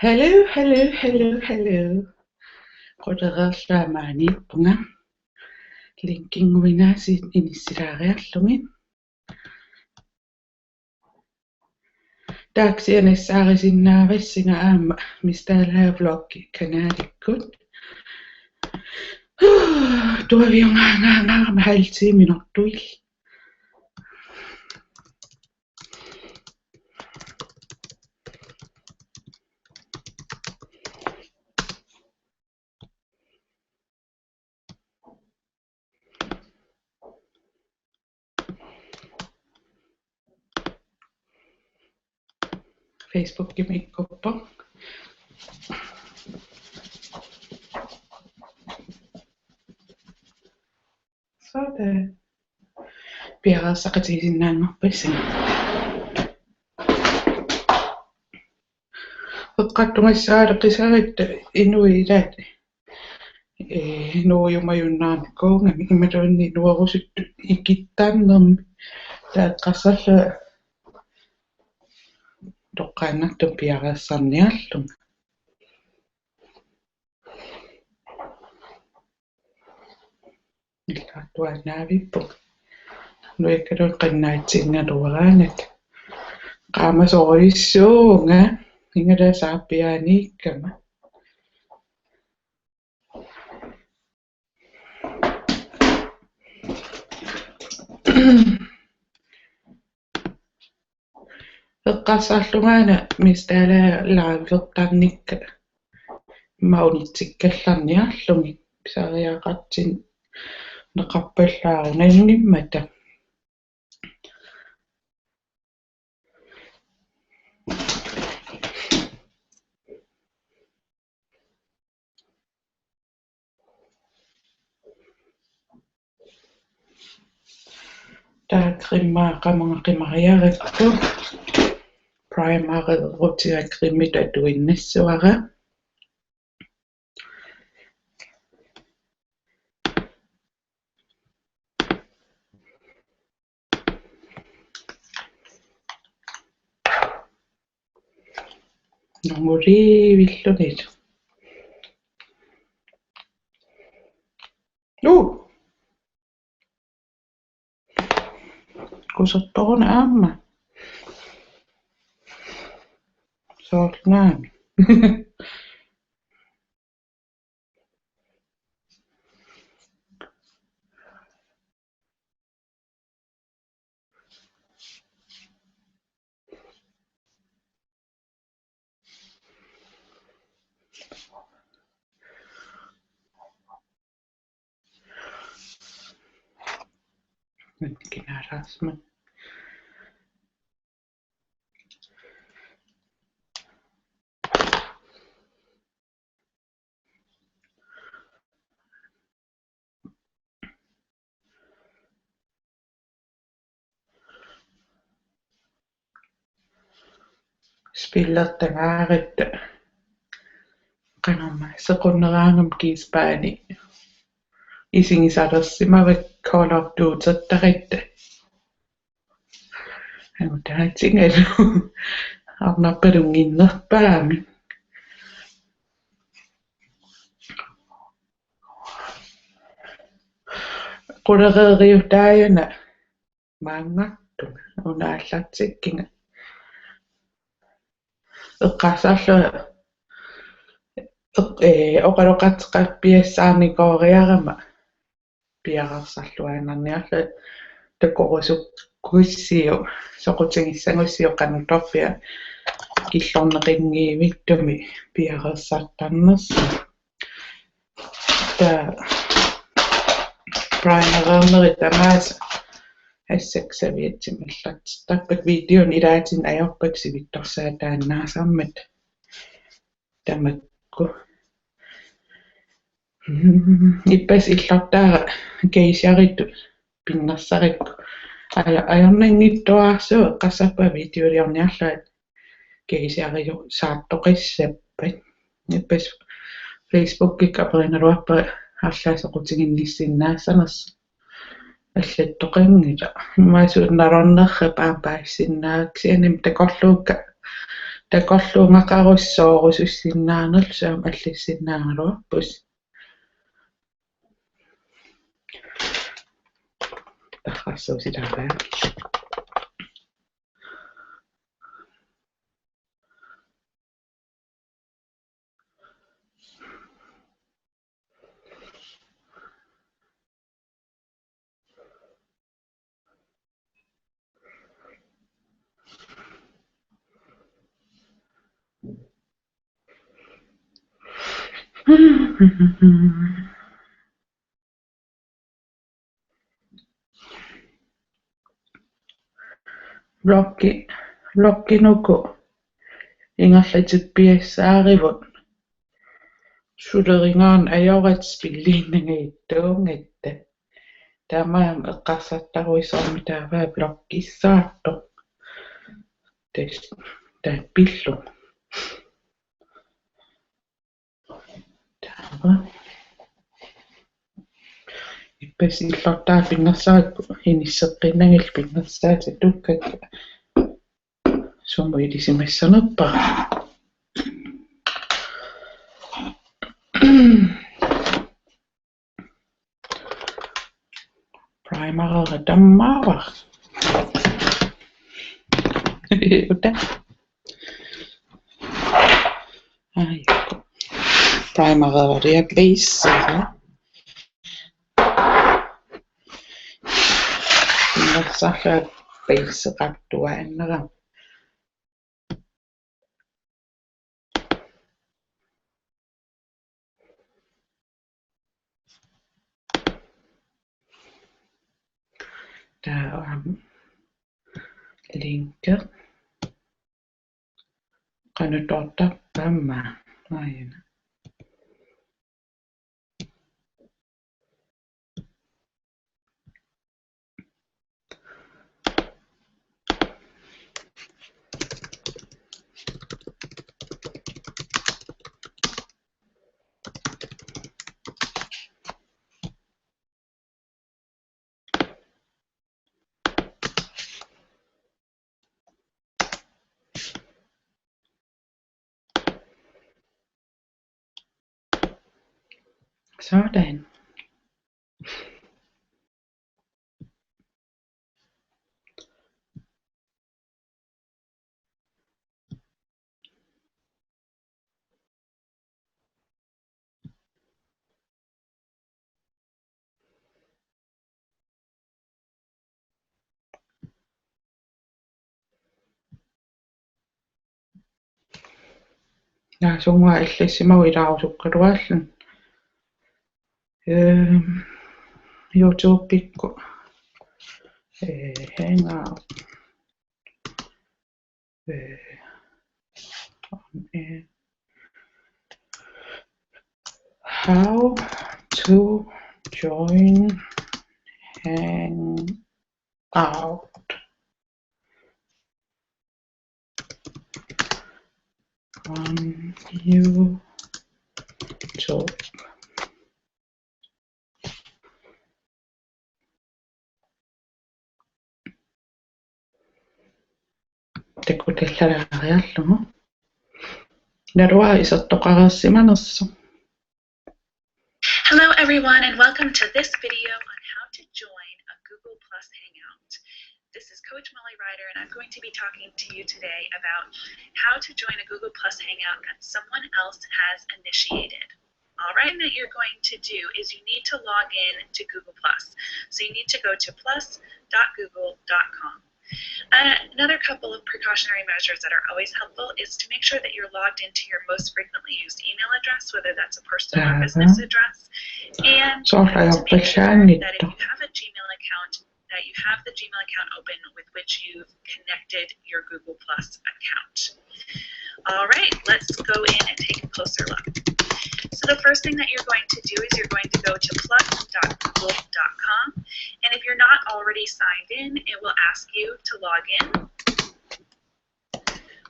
Hello, hello, hello, hello. Qodererlaamaani ippunga. Linkinguinaasit inissiraariarlungit. Taaksianissaarisиннаавассинга аама мистаалаа влогги канааликкут. Туавиунгаангаангаама 50 минуттуил. Facebook gimmikkoppa. Sådan. Piaraassaqatigisinnaanngorpassin. Eqqattungassaaaleqqisarit inuilaat nuujumajunnaarnikkuunga imatuunni nuarusuttu ikittaannermi taaqqarsalla toqqaannartum piaraassarniarlum. Illattuannaavippu nuikkalun qannaatsinngaluaraanak qaamasorissuunga ingalasaappiaaniikkama eqqarsaarlugaana mistaala laavilertarnikka maunitsikkallarniarlungi pisariaqartin neqarpallaaruna innimmata taakrimmaaqamangaqimariarattu primary-rutiakrimmit atuinnassuara nongurivillunit kusottoruna aamma soornaami kinarasma spillertangaarit qanamma sequneraangam kiispaani isingisalersimavik Call of Duty-tarit anutaatingalu arnarpalunginnerpaami qulereeriutaayana maangartuma unaallartikkinga eqqarsaarlu oqaloqatteqappiassaarnikooriarama piaqarsarluanarniarlu takorusukkuissiu soqutingissangussiu qanutorpia killorneqingiivittumi piaqarsartarnersa ta primary tamaasa assaksaviatsimallart tappak videon ilaatin ajorpak sivittorsaa taannaasarmat tamakku ippas illortaara keisiarittu pinnersarikku ajornangittuaarsuo eqqassarpa videoliorniarlaat keisiariu saattoqissappat ippas Facebook-ik aperingaluarpa арлаасоқутигинниссиннаассанерс аллаттоқангила имаасууннарорнерра паапаассиннааксианим такорлуукка Takorluungaqarussoorusussinnaanerl saam аллиссиннаангалуарпус таррассуусилааваа Blogginuku ingerlatut piassaaривут сулерингаан ajorats пиллииннагииттуунгаtta таамаам эққарсартаруисорми тааваа блоггиссаартор тааппиллу таава иппасиллортаа пингерсаакку хинissеққиннагил пингерсаата туккакка сумуилисимассанерпа primary dammaavaq uta aiku primary base ingersarla base qattuaannera linker qanutortarpaamma ayana sådan sunga illissimagu ilaarusukkaluaallun YouTube pikku hangout how to join hangout on YouTube tekutellaraariallugu narua isertoqarassimanersu. Hello everyone and welcome to this video on how to join a Google Plus Hangout. This is Coach Molly Ryder and I'm going to be talking to you today about how to join a Google Plus Hangout that someone else has initiated. All right, that you're going to do is you need to log in to Google Plus. So you need to go to plus.google.com. Another couple of precautionary measures that are always helpful is to make sure that you're logged into your most frequently used email address, whether that's a personal or business address, and to make sure that if you have a Gmail account, that you have the Gmail account open with which you've connected your Google Plus account. All right, let's go in and take a closer look. So the first thing that you're going to do is you're going to go to plus.google.com, and if you're not already signed in, it will ask you to log in.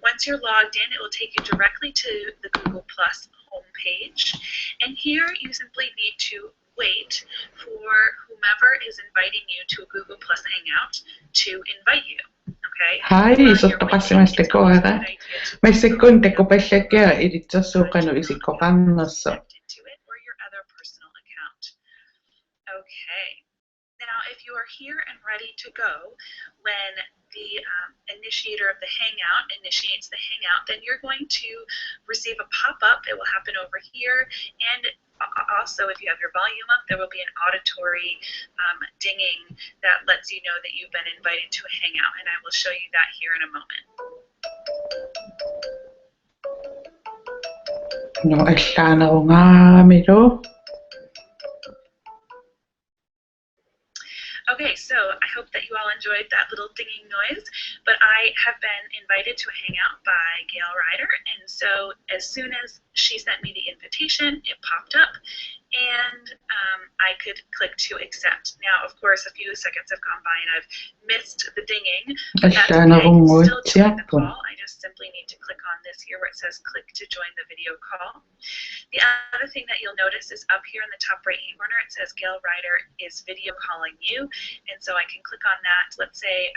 Once you're logged in, it will take you directly to the Google Plus homepage, and here you simply need to wait for whomever is inviting you to a Google Plus Hangout to invite you. okay? Hai, While iso you're toqassimas waiting, it's always a tekoara. good idea to Maissekun download tekopallakkia the ilitsersuuqanu isikoqarnerso. connected to it or your other personal account. Okay. Now, if you are here and ready to go when the initiator of the Hangout initiates the Hangout, then you're going to receive a pop-up. It will happen over here. And also, if you have your volume up, there will be an auditory dinging that lets you know that you've been invited to a Hangout. And I will show you that here in a moment. No allaanerungaamilu. Okay, so I hope that you all enjoyed that little dinging noise, but I have been invited to a Hangout by Gail Ryder, and so as soon as she sent me the invitation, it popped up, and I could click to accept. Now, of course, a few seconds have gone by and I've missed the dinging, but that's okay. I can still join the call. I just simply need to click on this here where it says click to join the video call. The other thing that you'll notice is up here in the top right-hand corner, it says Gail Ryder is video calling you, and so I can click on that. Let's say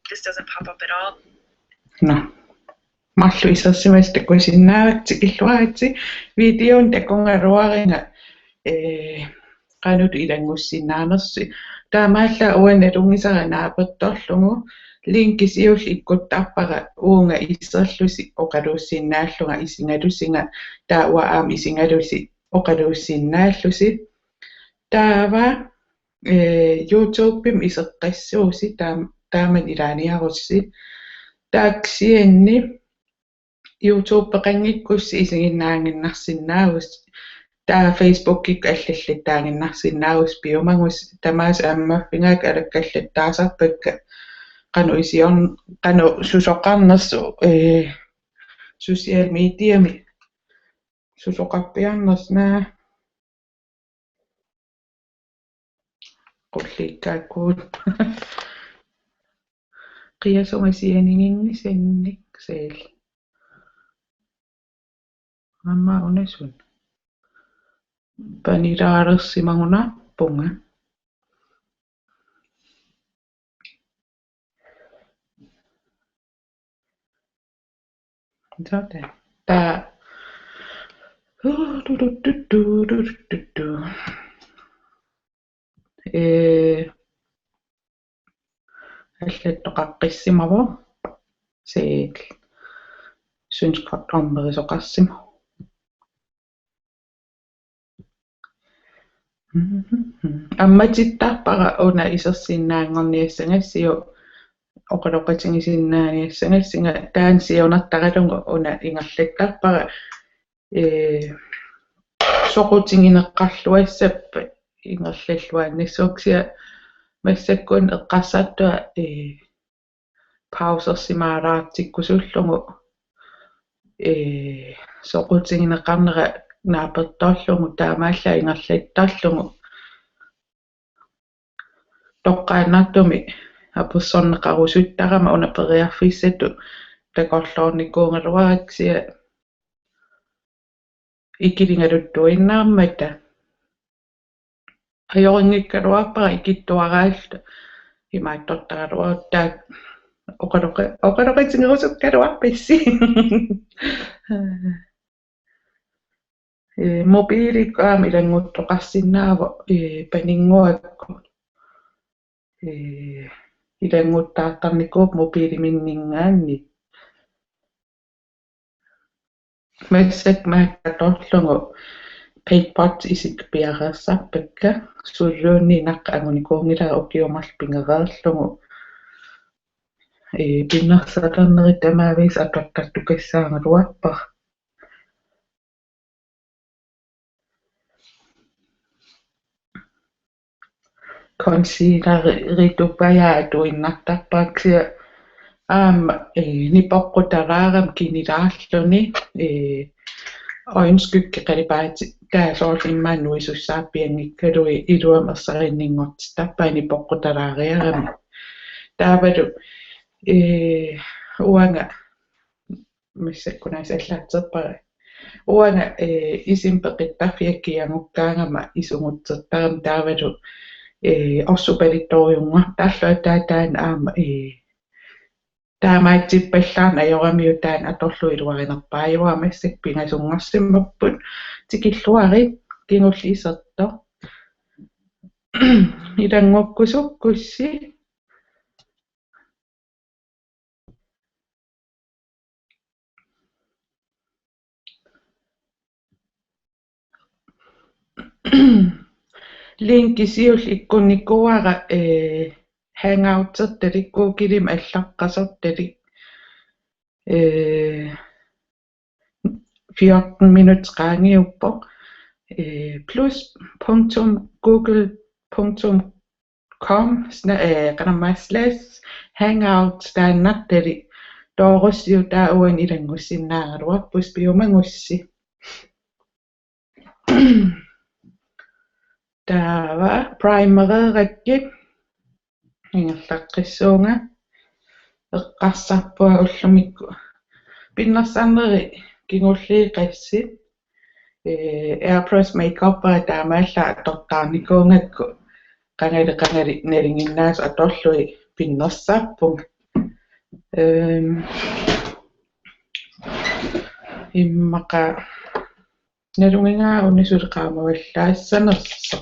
this doesn't pop up at all. No. Mallu isossimais tekuisinnaavatti illuaatsi videon tekongaruaringa qanut ilangussinaanersi taamaalla uanalungisaranaapettorlugu linkis iull ikkuttarpara uunga isserlusi oqaluussinnaalluga isingalusinga taua aam isingalusi oqaluussinnaallusi taava YouTubem iseqqassuusi taaman ilaaniarussi taaksianni YouTube peqanngikkussi isinginnaanginnarsinnaavus taa Facebook-ik аллаллаттаангиннарсинаагус пиумангус тамаас ааммаффингаак алаккаллаттаасарпакка qanu isiorn qanu susoqarnersu social mediami susoqarpiarnersnaa qulliikkaakkuut qiasungasianingingisannik seel amma unasun panilaalersimanguna sådan taa аллаттоқаққиссимаво сeel synskottormerisoqarsimo амматиттарпара уна исерсиннаангорниассангассиу оқалоқатингисиннаaniaссангассинга таансиунартаралунга уна ингерлаттарпара соқутингинеққарлуассаппа ингерллаллуааннассууксиа массаккун эққарсааттуа паусерсимаалаартиккусуллугу соқутингинеқарнера нааперторлугу таамаалла ингерлаттарлугу тоққааннартуми апуссорнеқарусуттарама уна периарфиссату такорлоорникуунгалуараксиа икилингалуттуиннаармата ajoriнгиккалуарпара икиттуараалта имааттортаралуарутtaa оқалоқатингерусуккалуарписси mobiilikkaam ilanguttoqarsinnaavo paninguakku ilanguttaartarnikuup mobiiliminningaanni massak maakkatorlungu paidbot isikpiareersarpakka sulluunni naqqa angunikuungilaa ukiumarpingereerlungu pinnersalernerit tamaavis atortartukassaangaluarpar consideritupajaatu innartarpaaksia aamma nipoqqutavaaram kinilaarluni oinskykki qalipaati taasoorl immaannuisussaappiangikkalui iluam ersarinninngortittarpaa nipoqqutalaariarami taavalu uanga missakkunaas allaatserpara uanga isimpeqittarfiakkiangukkaangama isungutsertaram taavalu orsupalitoriunga taallua taataan aama таамаатсиппаллаана ajoramiutaan аторлуилуариnerpaajuаамассак пингасунгорсиммаппут тикиллуари кингуллисерто идангоккусуккусси линкисиул иккунниккуара hangout-серталиккуукилим аллаққасорталик 14 minutter qaangiuppo plus.google.com /hangout taannattali toorussiu taauan ilangussinnaangaluarpus piumangussi taava primareerakki ingerlaqqissuunga eqqarsarpua ullumikku pinnersaarneri kingulliiqassi AirPress makeup taamaalla tortaarnikuungakku qangali nalinginnaas atorlui pinnersaarpung immaqa nalungingaa unisuleqaamavallaassanerso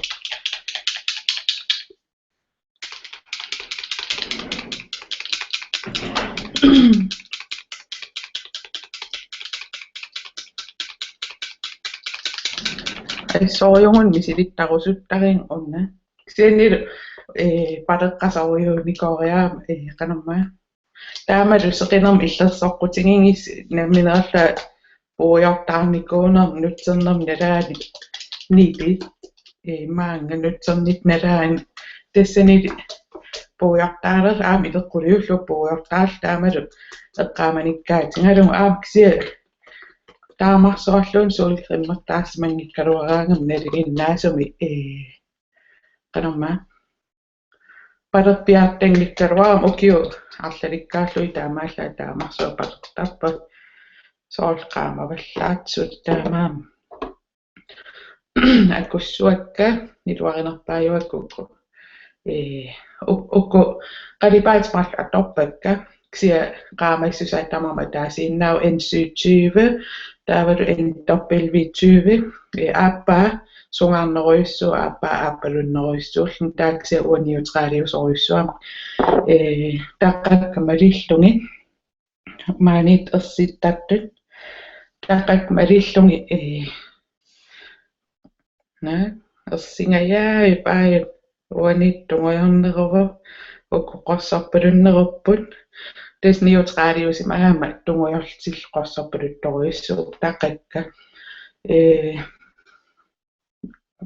soojungun misilittarusuttarin unna sianilu padeqqasaruyuunikooriaa qanamma taamalu seqinermi illersorqutingingis namineralla puujortaarnikuuner nutsernermi nalaali niipi maanga nutsernit nalaan tassanili puujortaaler aami ileqquliullu puujortaal taamalu eqqaamanikkaatigalungu aamkisia taamarsoralluun suulikrimmertaasmangikkaluaraangam naliginnaasumi qanamma palerpiaartanglikkaluaram ukiu arlalikkaallui taamaalla taamarsuo palertarpa soolqaamavallaatsuut taamaam akkussuakka niluarinerpaajuakku ukku qalipaatmarl atorpakka ksia qaamaissusaattamama taasiinnau NC20 taavalu NW20 appaa sungaarneruissu appalunneruissuullun taaksia uaniutraaliusoruissuam taqqakkamalillungi maanit ersittattut taqqakmalillungi na ersingayaa paai uanittunguyorneruva ukku qossarpalunnerupput tasniutraaliusimaama tungujortil qossarpaluttoruissuup taqqakka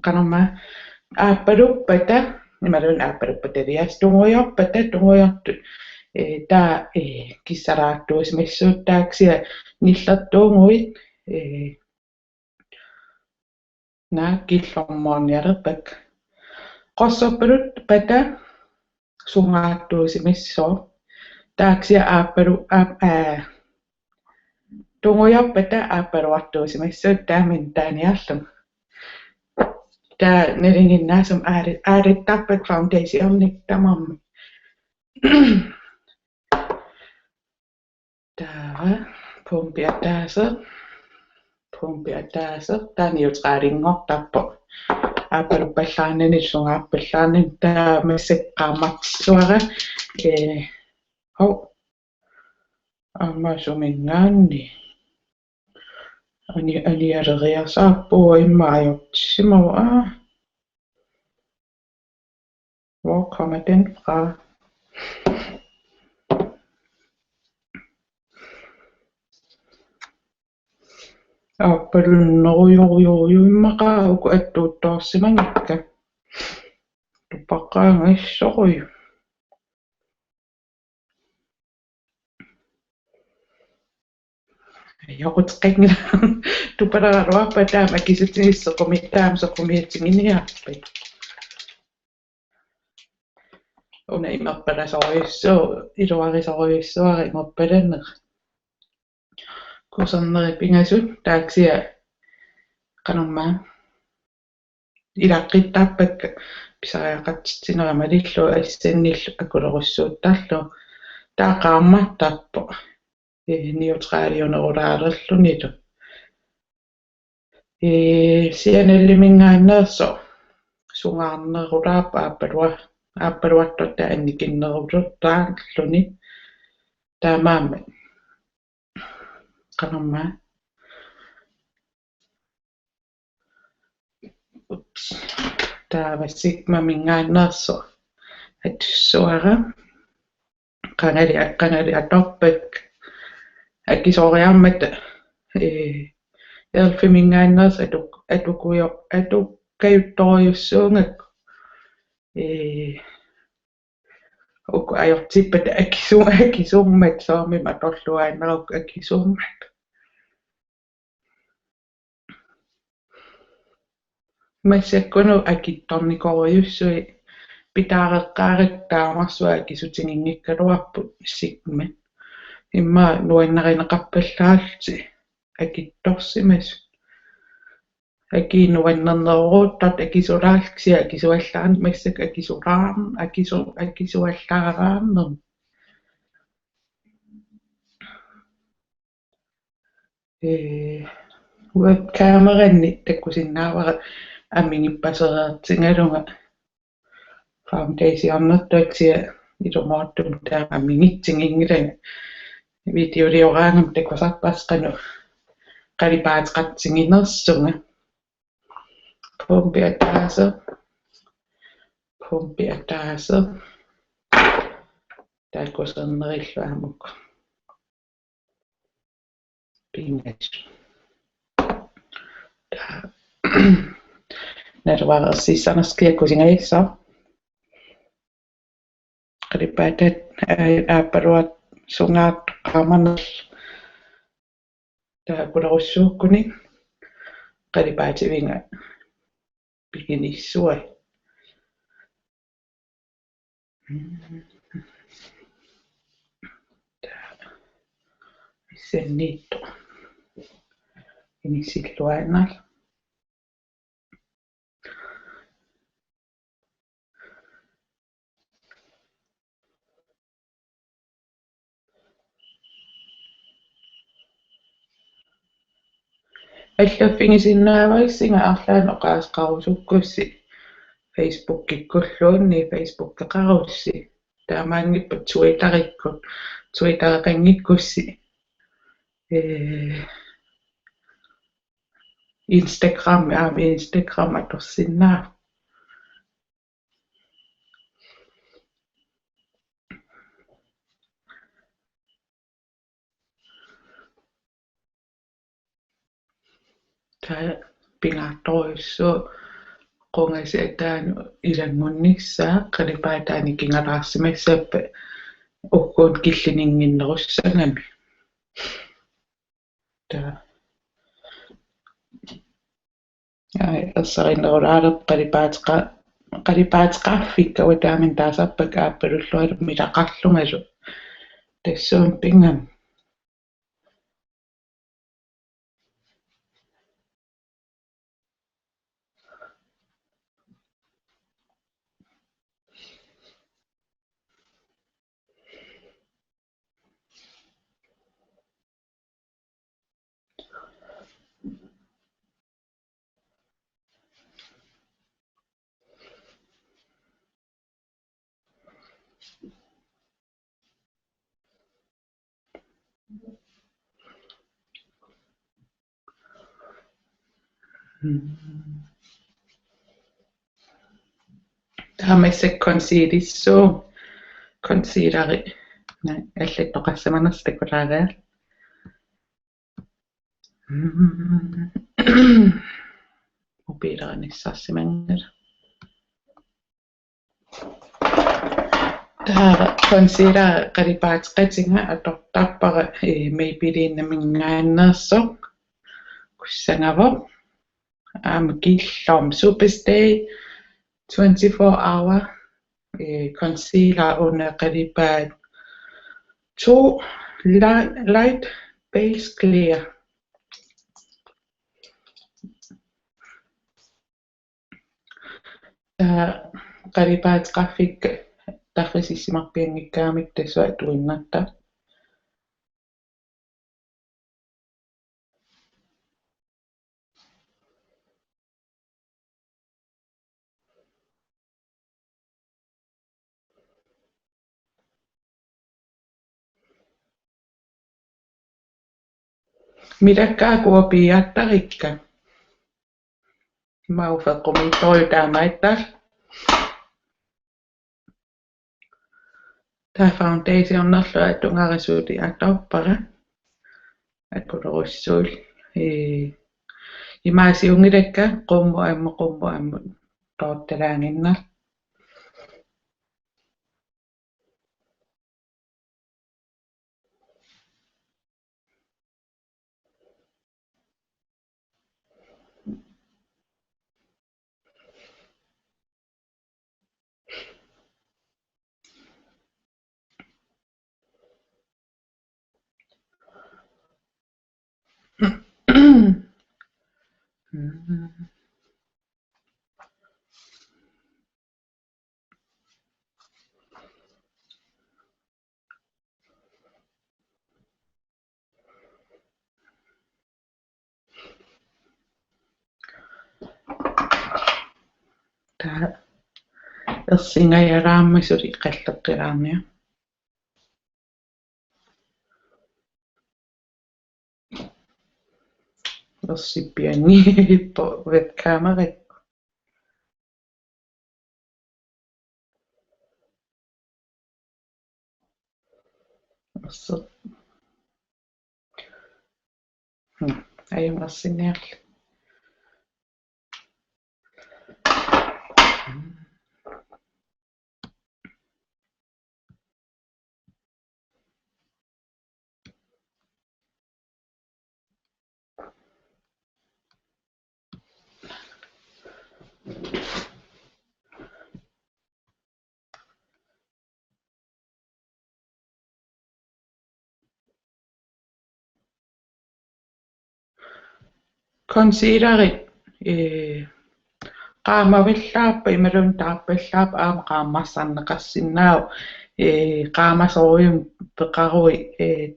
qanamma aappaluppata nimalun aappaluppatalias tungujortut taa kissaraattuusmissuut taaksia nillertuunguit naa killormoornialerpak qossarpalut pata sungaattuusimissoo taaksia aappalu tungujorpata aappaluartuusimissuut taamin taaniarlum taa nalinginnaasum aarittarpak foundationnik tamammi taava pumpiataaser taaniutraalingortarpo aappalupallaarnani sungaarpallaarnan taamassaqqaamartissuara ammasumingaanni anialeriarsaarpua immaajortissimaru hvor kommer den fra aapalunnerujorjorju immaqaauku attuuttoorsimangikka tupaqqaangaissoruju joqutqingla tupalararuarpa taama kisutinissequmitaamsequmiatinginiarpi una imerpalasoruissuu iluarisoruissuari immerpalanner kuserneri pingasut taaksia qanamma ilaqqittarpakka pisariaqatsitsineramalillu assannillu akulerussuuttarlu taaqaammattappo niutraalionerulaarerlunilu sianallimingaanneerso sungaarnerulaappa aappaluartotta annikinnerulurtaalluni taamaamma qanermaa taavassikmamingaanneerso atsuara qanali atorpak akisoriarmat elfimingaanneers atukkajuttoriussuungak ukku ajortippat akisummat soormim atorluaanneruk akisummat massakkunu akittornikoriussui pitaareqqaarik taamarsuа akisutingingikkaluarput sikma imma nuannarineqarpallaallti akittorsimas akiinuannerneruuttat akisulaalksi akisuallaan massak akisuallaaraarner webcameranni takkusinnaavara ammingippaseriartingalunga foundationertuaksia ilumortum taa ammingitsiнгингилана videolioraangam takkasarpassqanu qalipaateqartinginersunga pumpi ataase taakkusernerilluamuk pingas naruarersissanerskiakkusingaissa qalipaatat aappaluat sungaat qaamanner taakkulerussuukkuni qalipaativinga pikinissua issanniittu inissilluaannar аллаффигисиннааваиссинга арлаано qaasqarusukkussi Facebook-ikkulluunni Facebook-eqarussi taamaangippat Twitter-eqanngikkussi Instagram atorsinnaa taa pingaartoruissuu qungasiataanu ilangunnissaa qalipaataani kingalaarsimassappa ukkuut killininginnerussangami taa assarinerulaalerp qalipaateqarfikkawa taamin taasarpak aappalullualum ilaqarlungalu tassuun pingam taamissak concealari allattoqassamanerstakulaagaal mobiileranissarsimangala taara concealer qalipaateqatinga atortarpara Maybelline-mingaanneersoq kussangavoq aamkillorm Superstay 24-hour concealer under qalipaat 2 light base clear qalipaat qaffik tarrisissimarpiangikkaamik tassua tuinnatta midakkaa kuopiattarikka maufeqqumittoritaamattar ta foundationnerlu atungarisuuti attorpara akkulerussuul imaasiungilakka qummu ammu toottalaanginnar ta ersingajalaammasuut iqqalleqqilaarnia ersippianni webkamerat erser ajum ersinniarlu considerit qaamavillaappa imalun taarpallaap aama qaammarsarneqarsinnau qaamasorium peqarui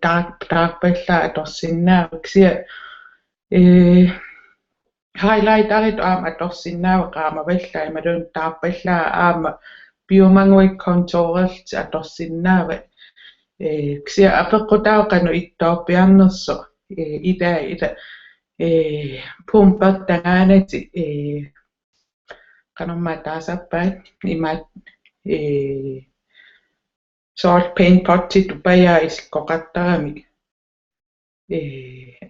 taarpallaa atorsinnau ksia highlighterit aama atorsinnau qaamavillaa imalun taarpallaa aama biomanguik contourilti atorsinnaavat ksia apeqqutauqanu ittooppiarnerso ila pumpat tangaanati qanorma taasappaat imaat salt paint potit upaya iskoqattarami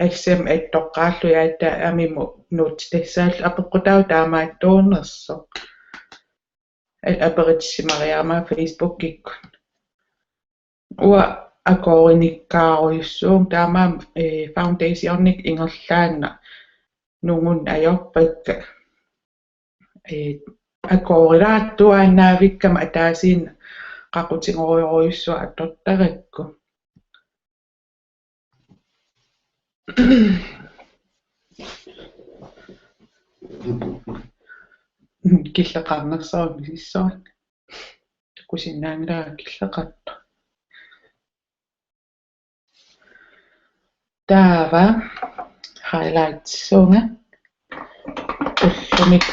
assam attoqqaalluyaata amimu nut tassaall apeqqutau taamaattuunerso aperitsimariama facebookikku ua akorinikkaaruyussuum taamaam foundationnik ingerlaanna nungun ajorpakka akorilaattuaannaavikkama ataasiinna qaqutingorioruyussua attortarakku killeqarnersoormi sissuan kusinnaangilaga killeqartu taava highlights suunga ullumik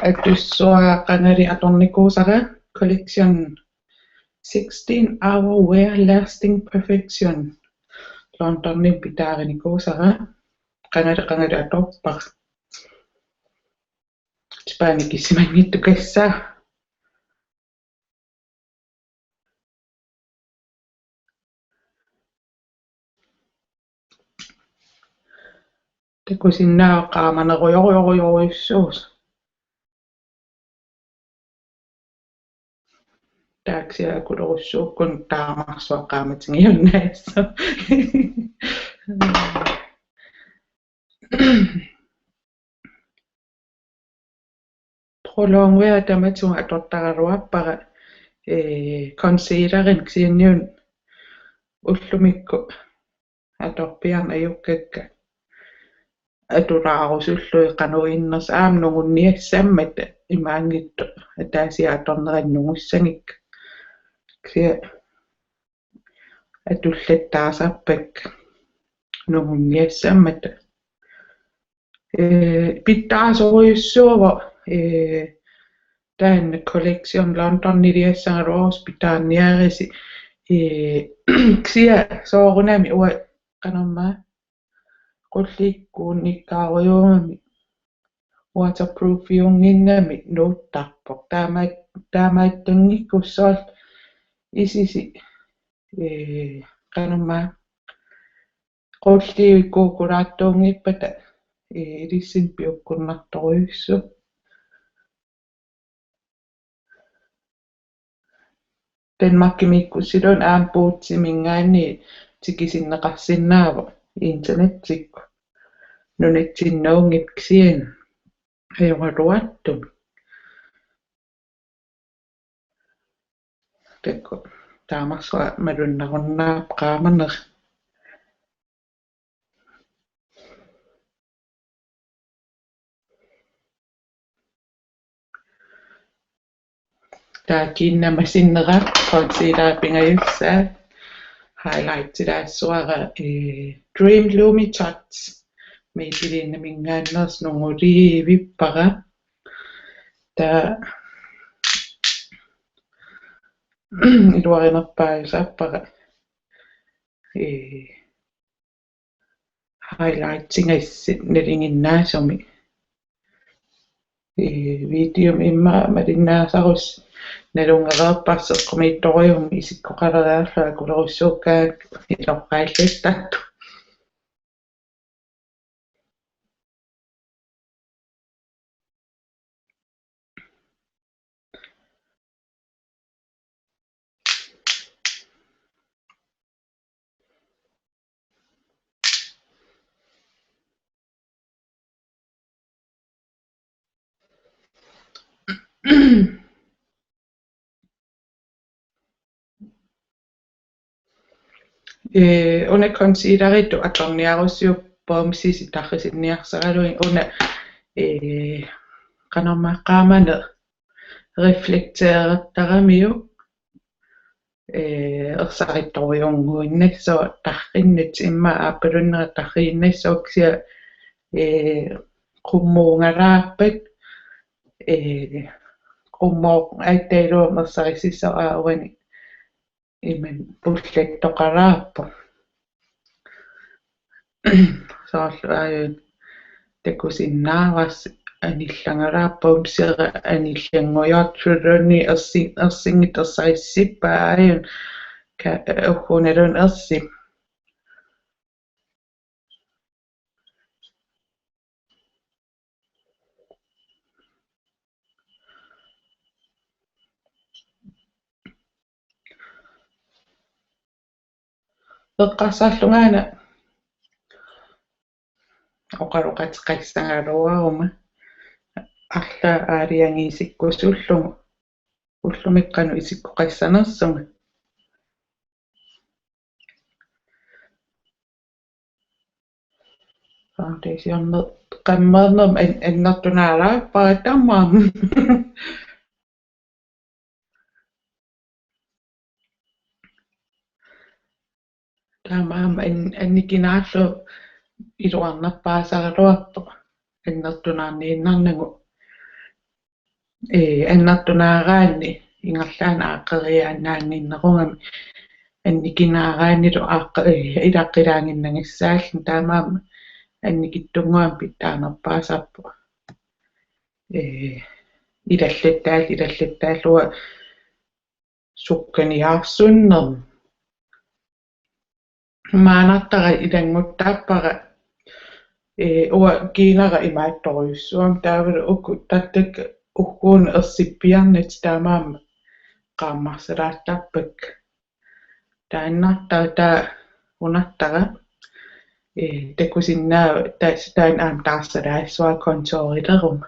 atussuaqangali atornikuusara collection 16-hour wear lasting perfection Londonin pitaarinikuusara qangali atorpar Spaanikissimangittukassaa takusinnaa qaamanerujorujorujussuus taaksia akulerussuukkun taamarsuaq qaamatingiunnaassa prolongea tamatunga atortaraluappara considerin ksiinniun ullumikku atorpiarna ajukkakka atulaarusullui qanuinners aamnungunniassammat imaangittu ataasia atornerinnungussangik ksia atullataasaappak nungiassammat pittaasoriussuuvo taanna collection London niliassangaluarus pitaanniarisi ksia soorunami uwa qanermaa qulliikkuun nikkaariuungami waterproofiungingami nuuttarpoq taamaittanngikkussool isisi qanermaa qulliikkuukulaattuungippata ilissin piukkunnartoriussu Denmarkimikkussilun aampuutsimingaani tikisinneqarsinnaavo internetsikku nunitsinnuungip ksiin ajoraluattumi takku taamarsuaq malunnerunnaap qaamaner taakiinnamasinneraa concealer-pingajussaa highlight-silaassuara Dream Lumi Tots miipiliinnamingaanneers nunguliivippara taa iluarinerpaajusappara highlightingassit nalinginnaasumi videom imma malinnaasarus nalungereerparseqqumiittorium isikkoqaleriarlua kulerussuukkaak ilorqaillattattu una considerittu aqarniarussiuppaum tarrisinniarseralui una qanermaqqaamane reflekteeretaramiu ersarittoriunguinnassua tarrinnat imma aapalunnerат tarriinnassauqsia qummuungalaarpat qummooq aittailuum ersarisisseraauvani iman pullattoqalaarpu soorluajun takusinnaavas anillangalaarpum sera anillanguyortruluni ersingit ersarissippaa ajun ka uqqunalun ersim eqqarsaallugaana oqaluqatiqaissangaluaruma арла аалиангиисиккусуллугу уллумиккану исиккоқассанерсунга foundation qammeernum annertunaalaapparattammaam taamaam annikinaallu iluarnerpaasaraluarpo annertunaarniinnarnagu аннартунараанни ингерлаана ааққериааннаанниннерungami анникинарааннилу ааққа илаққилаангиннагиссааллун таамаама анникиттунгуам питтаанерпаасарпу илаллаттааллуа сукканиаарсуннер маанартара илангуттааппара уа кинера имаатторюссуам таавалу укку таттак уггуун ерсиппиарнат таамаама qaammarsalaattарпак тааннартаа таа унартара такусиннаа таан аам таарсалаассуа конторилерум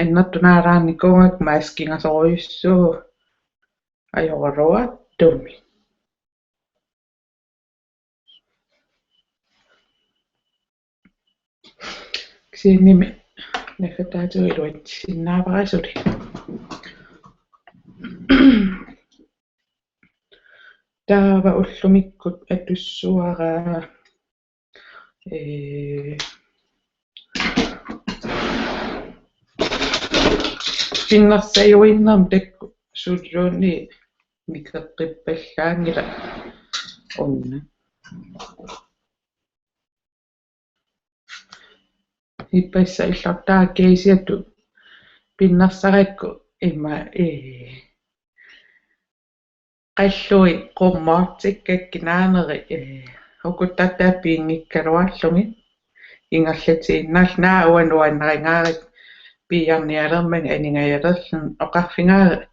аннартунаараанникуугак маскингасоруйуссуу ajorluattumi ksiinnimi nakataatuiluat sinnaavaraisuli taava ullumikkut atussuaraa pinnersajuinnam takku sulluunni mikeqqippallaangila unna ipassa illartaa keisiattu pinnersaqakku imma qallui qummaartikkakki naaneri hukuttattaappiingikkaluarlungi ingerlatiinnaal naauanuanneringaari piiarnialermani aningajalerlun oqarfingaari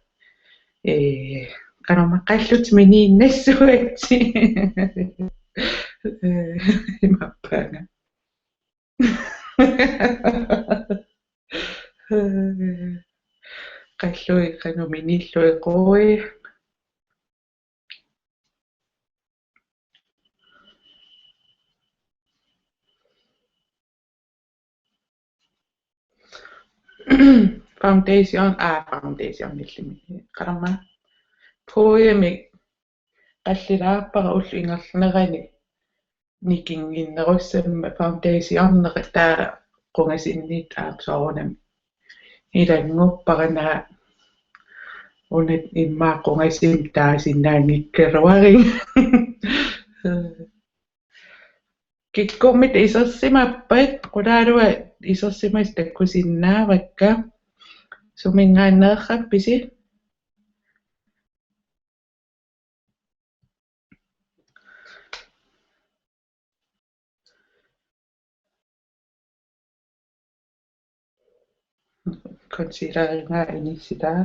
qanama qallut miniinnassuatsi imappaanga qallui qanuminiillui qoi foundation illimi qanama poemi qallilaarpara ullu ingerlerani nikinginnerussamma foundationnerqa taa qungasinniit aapsoorunami ilangupparanaa unat immaa qungasim taasinnaangikkeruaring kikkumit isersimappat qulaalua isersimas takkusinnaavakka sumingaanneerrappisi consideringaa inissitaa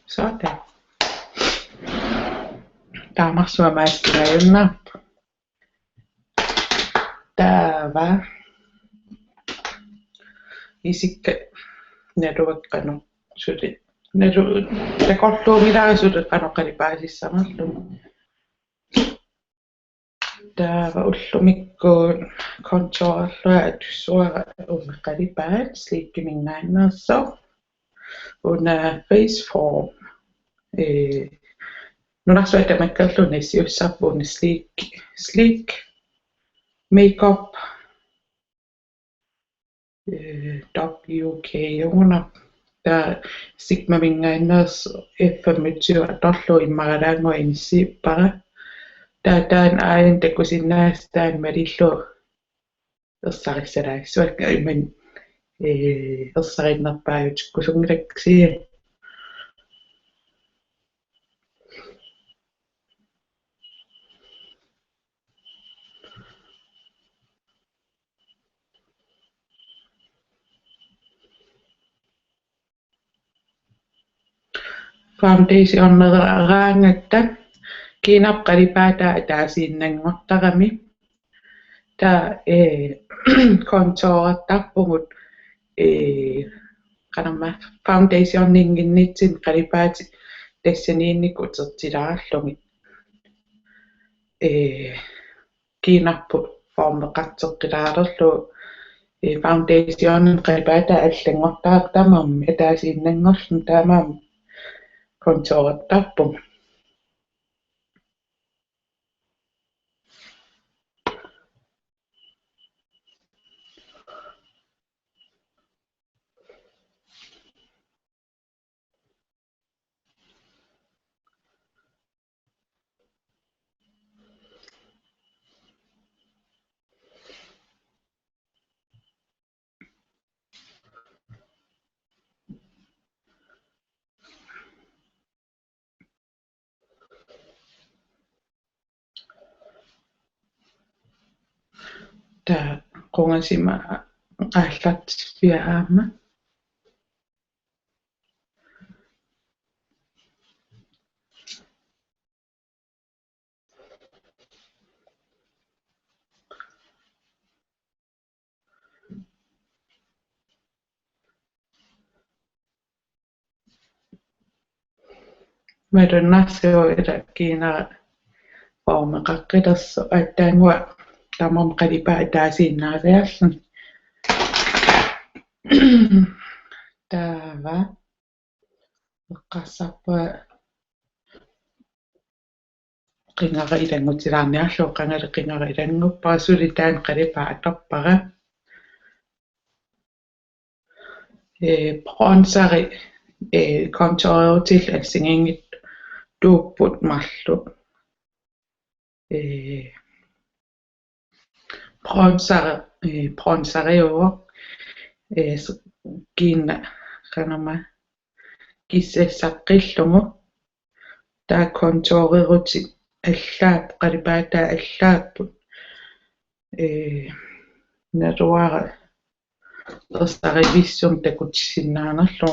sådan taamarsuamaaskinajunnaarpu taava isikka naluaqqanu suli nalu takorluumilaarisulut qanoqqalipaasissamerlum taava ullumikkuun kontorerlua atussuara ummeqqalipaat sliikkimingaanneerso una faceform nunarsuatamakkerlun issiussarpun sleek makeup .uk una ta sigmamingaanneers F25 atorlu immaralaangua inissiippara taan aayan takkusinnaas taan malillu ersarissalaaksuakka imman ersarinnерpaajut kusungilaksi foundationneraraangatta kiinapqalipaata taasiinnanngortarami taa kontorertarpungut qanama foundationninginnitsin qalipaati tassaniinnikku utertilaarlungi kiinarpu formeqarteqqilaalerlu foundation qalipaata allangortaartamam ataasiinnanngorlun taamaam kontorertarpun taa qungasima aallartipiaama madunnarsuu ila kiinara formeqaqqilersu attaangua tamam qalipa taasiinnaariarlun taava eqqarsarpa qingara ilangutilaarniarlu qangale qingara ilanguppa sulitaan qalipa atorpara pronsari kontorutil alsingingit tuupput marlu pronsariuo kiinna qanama kissessaqqillungu taa kontoriruti allaap qalipaata allaapput naruara ersarivissum takutissinnaanarlu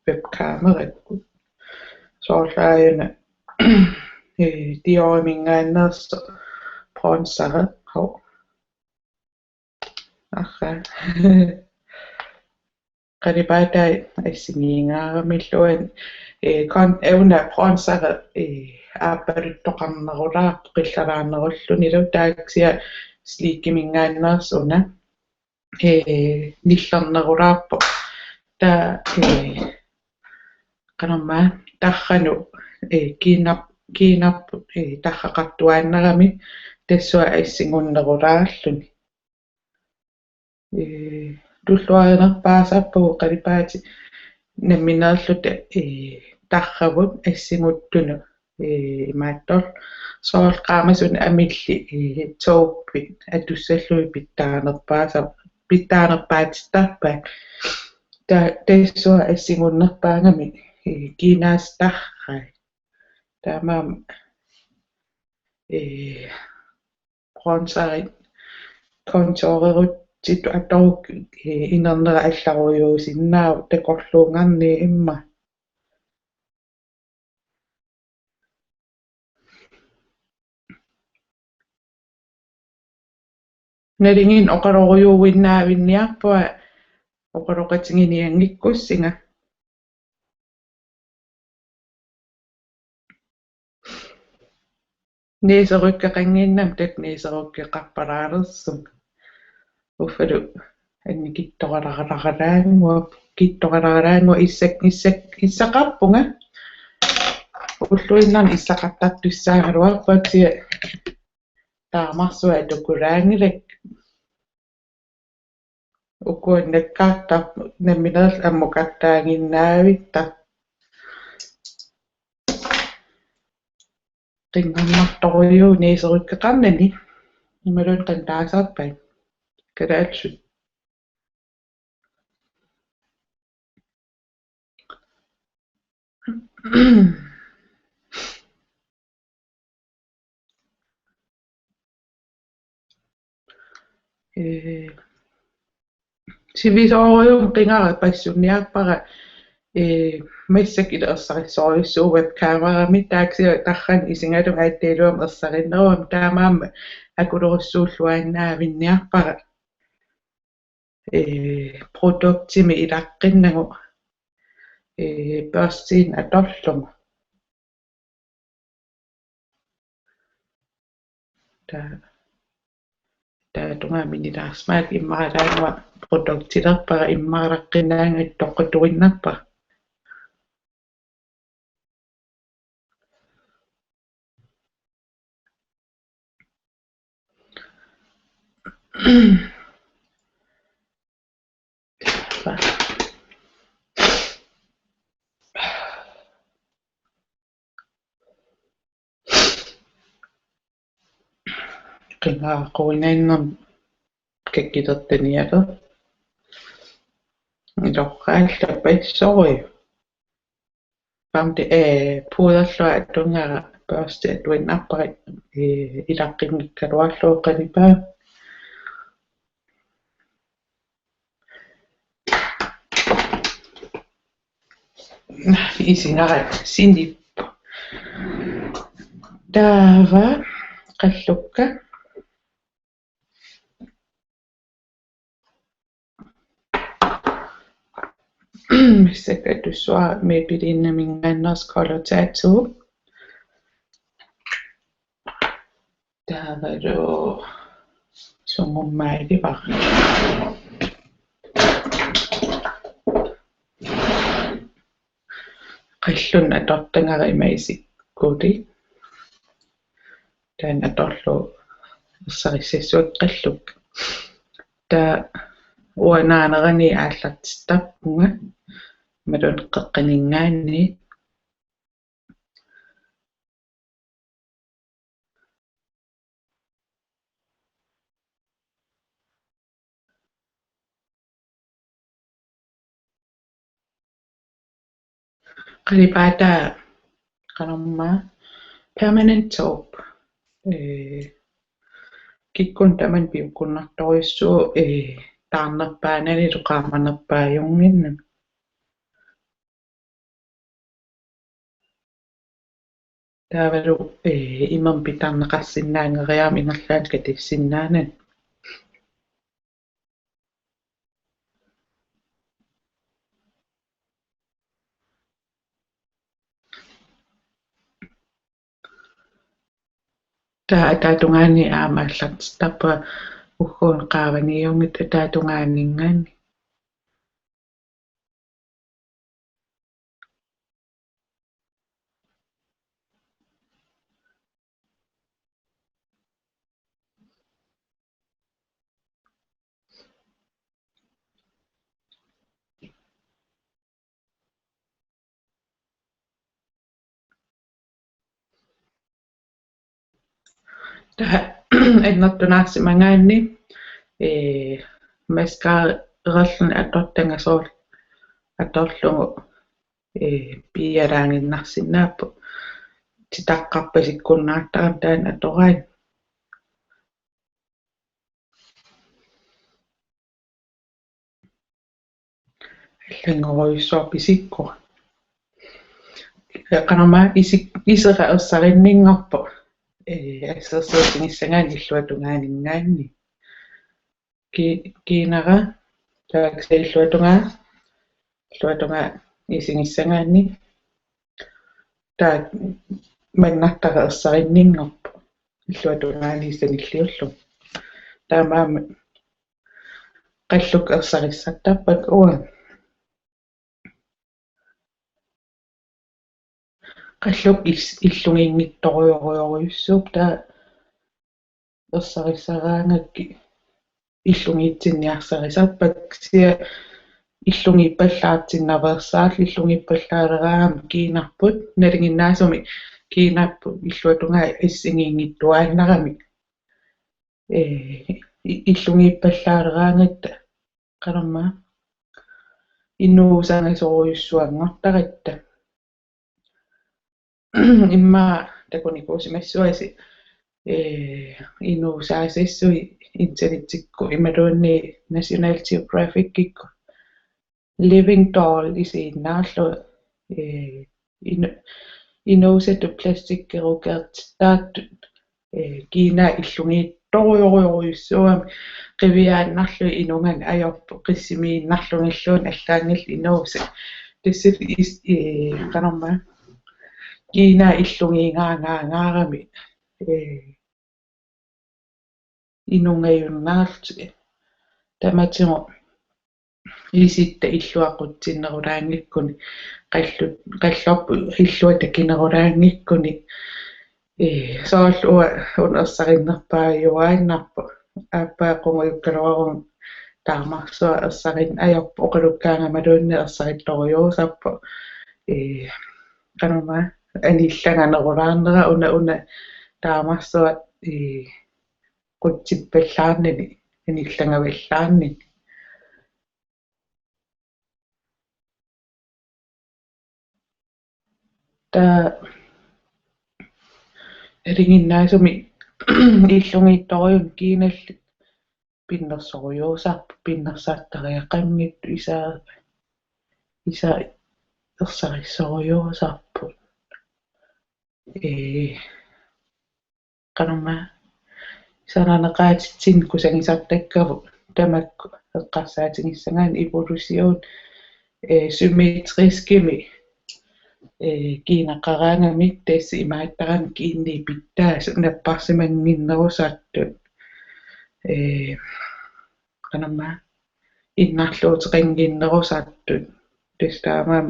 webkamerakkut soorlaajuna tiorimingaannerso pronsare hov arra qalipaata assingiingaaramilluan evna pronsare aapparuttoqarnerulaar qillalaanerullu taaksia sliikkimingaannersuna nillernerulaarpo taa qanamma tarranu kiinarput tarraqartuaannarami tassua assingunnerulaarluni tulluarinerpaasarpugu qalipaati nammineerluta tarravut assinguttunu maattor soorqaamasun amilli tooppit atussallui pittaanerpaatittarpa tassua assingunnerpaangami kiinaastarrai taamaam pronsarit kontorerut sit atoruk inernera allarujuusinnaavu takorluungarni imma nalingin oqalorujuuvinnaavinniarpua oqaloqatinginiangikkussinga niiserukkeqanginnam tak niiserukkeqarpalaanersum uffalu annikittoqalaqalaqalaanguap issaqarpunga ulluinnan issaqartartussaangaluarpatia taamarsuat ukulaangilak ukuannakkaartar namminerl ammuqartaanginnaavittar qinngannartorujuu niiserukkeqarnani imalun qantaasarpai kadaatsut sivisoorium qingara passunniarpara massakit ersarissoriussuu webkamerami taaksia tarran isingalum aattailuam ersarineruam taamaamma akulorussuulluaannaavinniarpara produktimi ilaqqinnagu børstiin atorlumu taatungaaminilaarsimaat immaralaangua produktilerpara immaralaqqinnaanga toqquturinnarpara qingaaqquinainnerm kakkilertanialer ilorraallapassorui pamte puuderlua tungara børste tuinnarparat ilaqqinngikkaluarluu qalipaa isingarat sinippu taava qallukka missakatussuara mipiliinnamingaannerskolotaatsu taavalu sungummaalivar qillun atortangara imaisikkuti taan atorlu ussarissassuak qilluk taa uanaanerani aallartistappunga malun qeqqaningaanni qalipata qanorma permanent top kikkun taman piukkunnartorissuo taarnerpaanani toqaamanerpaajunginna taavalu imam pitarneqarsinnaangeriaam inerlaat katissinnaanan taatungaani aamaallartistappa ukkuun qaavaniungit taatungaanningaanni ennertunaarsimangaanni maskaererlun atortangasoor atorlugu pialaanginnarsinnaappu titaqqarpasikkunnaartaram taan atoraan аллангоруйссуарписикку qanorma iseraersarinninngorpo ассерсуутингиссагаан иллуатунгааningaanni kiinara taaksailluatunga isingissagaanni taat mannartareersarinninngorpo illuatungaani isangilliullu taamaama qalluk ersarissartarpak qalluk illungiinnittoriorioriussuup taa ersarissaraangakki illungiitsinniarsarisarpak sia illungiippallaartinnaversaarlu illungiippallaaleraam kiinarput nalinginnaasumi kiinappu illuatungaa issingiinnittuaannarami illungiippallaaleraangatta qanorma innuusangasoriussuangortaratta imma takunikuusimassuasi innuusaasissui internetsikku imaluunni National Geographic kikku living doll isiinnaarlu inuusatu plastikkerukertitaattu kiina illungiittorioriussuami qiviaannarlu inungan ajorpu qissimiinnarlungilluun allaangil inuusi tassut qanorma kiina illungiingaangaangaarami inungajunnaarti tamatimu isitta illuaqutsinnerulaangikkuni qallorpu illuatakinerulaangikkuni soorlu unersarinnерпаажуааннарпу ааппааққунгуйуккалуарун таамарсуа ерсарин ajorpu oqalukkaangamalуунни ерсаритториуусарпу qanorma аниллаганерулаарнера una таамарсуат qutsippallаарnini аниллангаваллаарни та эригиннаасуми illungiittoriun kiinalli pinnersoriuusarpu pinnersaаттариақангитту isa ersarissoriuusarpu qanorma sananaqaatitsin kusangisartakkavu tamakku eqqarsaatigissangaan evolution symmetriskimi kiinaqaraangamik tassi imaattaran kiinni pittaas napparsimanginnerusattut qanamma innarluutiqinginnerusattut testaamaam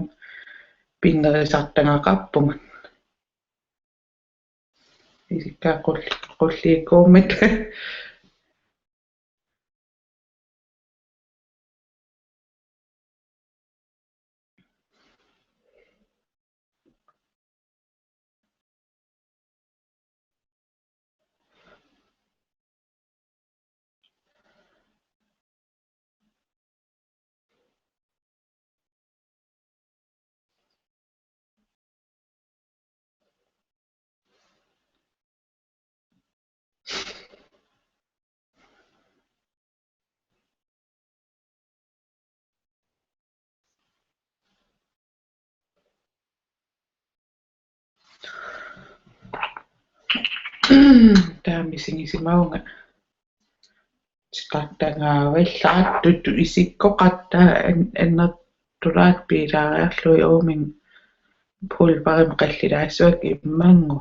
pinnerisartangaqarpungat isikkaa qulliikkuummat taamisiнгисимаунга qattangaavillaattut isikkoqatta annertulaat piilaaриарлуи уумин пулпарим qallilaassuak иммаангу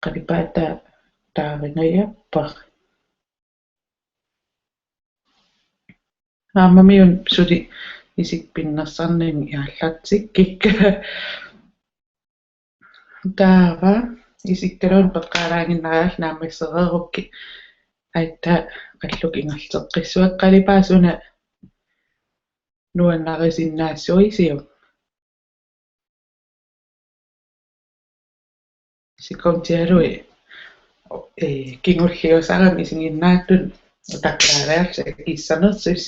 qalipaatta taaringayappa aamamiun suli isikpinnersarnimi iallartikkik taava isikkaluun peqqaalaanginnariall naammassererukki aitta qalluk ingerteqqissuak qalipaasuna nuannarisinnaassuisiu sikomtialui kingulliusarami isinginnaattun utaqqaariarsa kissanersus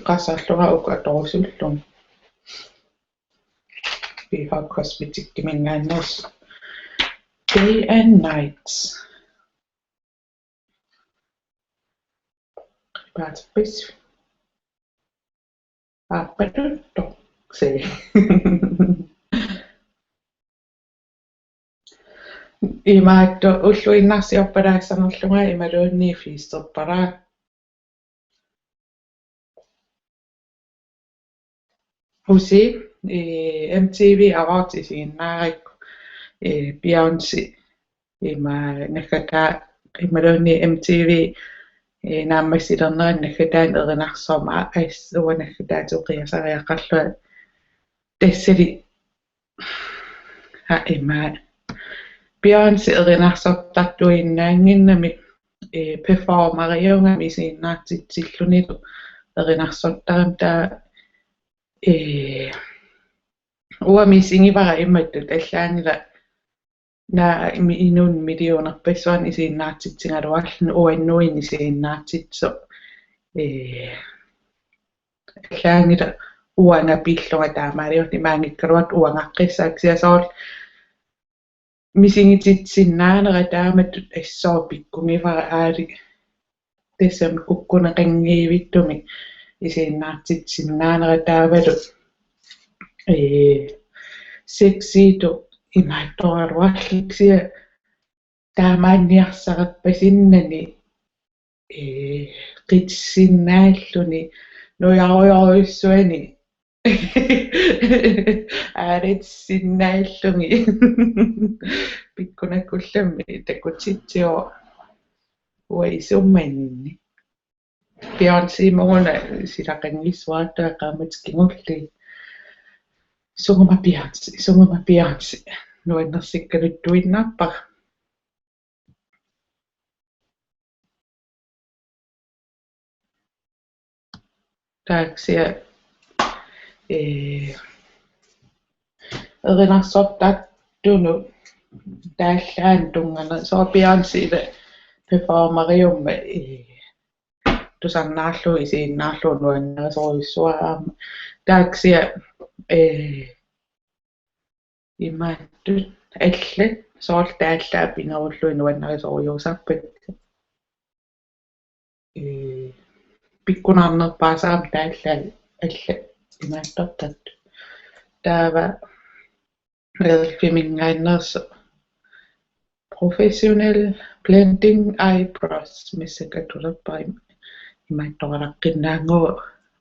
qassarluga uqatorusullum Behag Cosmetic kimingaannas Day and Nights qalipaateppas aappatutto se imaatto ulluinnarsiorpalaassarnerlunga imaluunni fiisterparaa Husi MTV Awards isiginnaarakku Beyoncé ima nakkataa imaluunni MTV naammassilerneran nakkataan erinarsorma aissua nakkataatuqiasariaqarlua tassali ima Beyoncé erinarsortartuinnaanginnami performariungami isiginnaartitsillunilu erinarsortaram taa uamisingivara immattut allaanila naa inun milionerpassuan isiginnaartitsingaluarlun uannuin isiginnaartitso allaanila uangapillunga taamaaliorni maangikkaluat uangaqqissaak siasoorl misingititsinnaaneqa taamattut assoo pikkungivara aali tassam kukkuneqangiivittumi isiginnaartitsinnaanera taavalu seksiitu imaattoraluarliksia taamaanniarsaqappasinnani qitsinnaalluni nujarujoruissuani aaritsinnaallungi pikkunakkullammi takutitsio uisummanni Beyoncé mona silaqangissuartaa qaamatikingulli sunguma Beyoncé nuannersikkaluttuinnaarpar taaksia erinarsortattunu taallaan tungana so Beyoncé performariumma tusarnaarlu isiginnaarlu nuannerisoriussuaraama taaksia imaattut allat soorl taallaa pingerullu nuannerisoriusarpat pikkunarnerpaasaram taallaa алла имааттартат таава элфимингааннерсо professional blending eyebrows миссакатулерпаа имаатторалаққиннаангуа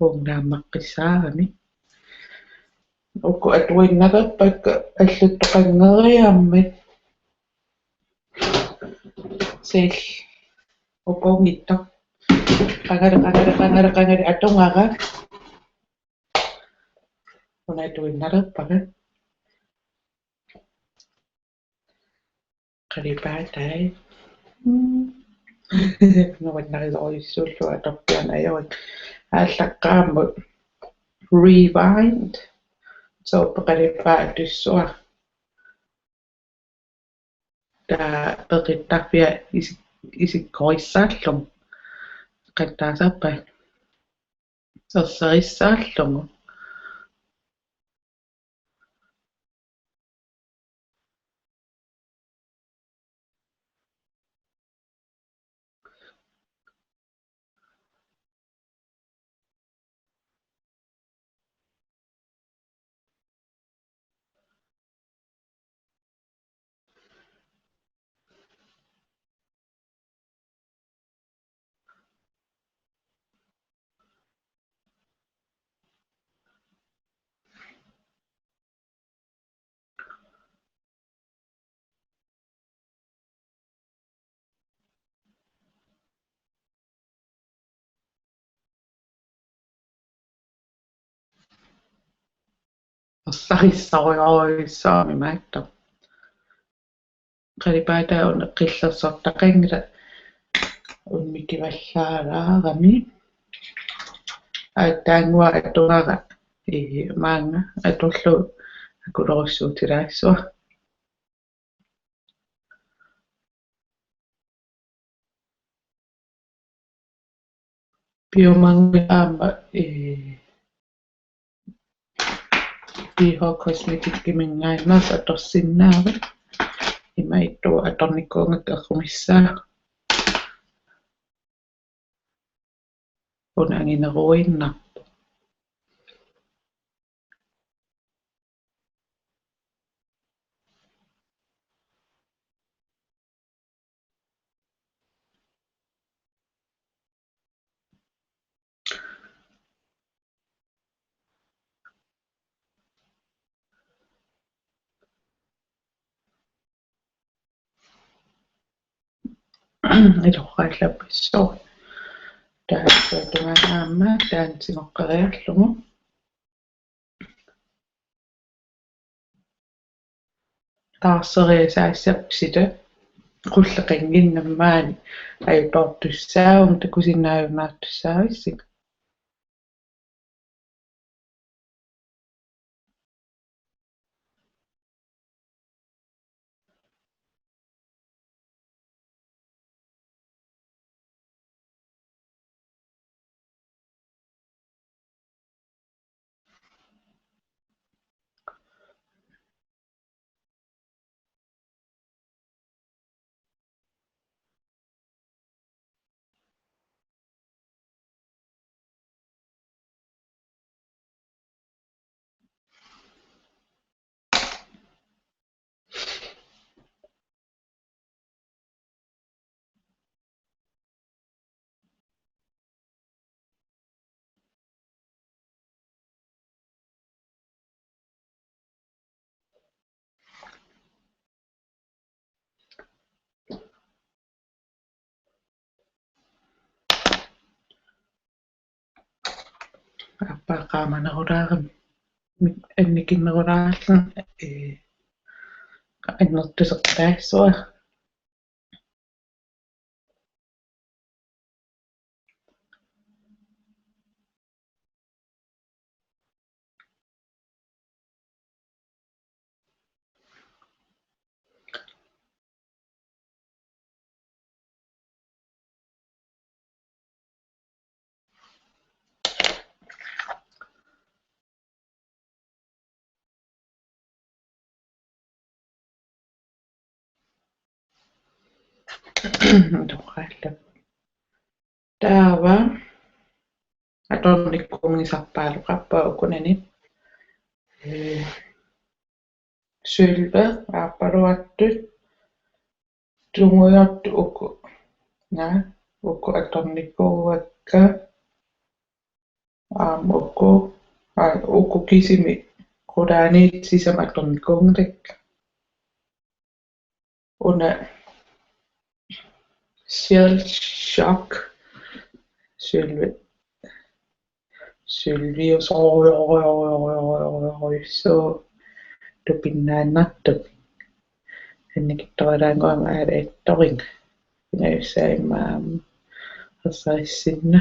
уунгааммаққиссаарами уку атуиннерпакка аллуттоқангериармит сел упонгитта qangari atungara unatuinnerpaka qalipaatai nuannarisoriussullu atorpianajuat ааllaqqaamut rewind so qalipaa tussua ta peqittarpia isikkorissaallum qattaasarpa serserissaallumu serserissoriorissami maatto qalipaatai uneqqillersortaqangila unmikivallaalaarami aattaangua atungara maanga atullu akulorussuutilaassua biomangaama biho cosmetic kimingaannas atorsinnaava imaittu atornikkuungakkerrumissaa unangineruinnarpu ilorraallappissu taatsuutungaanaamma taansingoqqeriarlugu taarseriasaassapsita qulleqanginnammaani ajutortussaavum takusinnaajunnaartussaavissik аппаақааманерулаарами анникиннерулаарлун аннертусеқтаассуа torraallap taava аторниккунгисарпаалоқарпаа укунани сylve ааппалуаттут тунгуйорту уку на уку аторниккууакка уку кисими qulaaniit sisam atornikkuungilakka una shell shock sylvius so tupinnaannartuk annikittorilaanguanga aalaittoring inaussaimmaam assaaissinna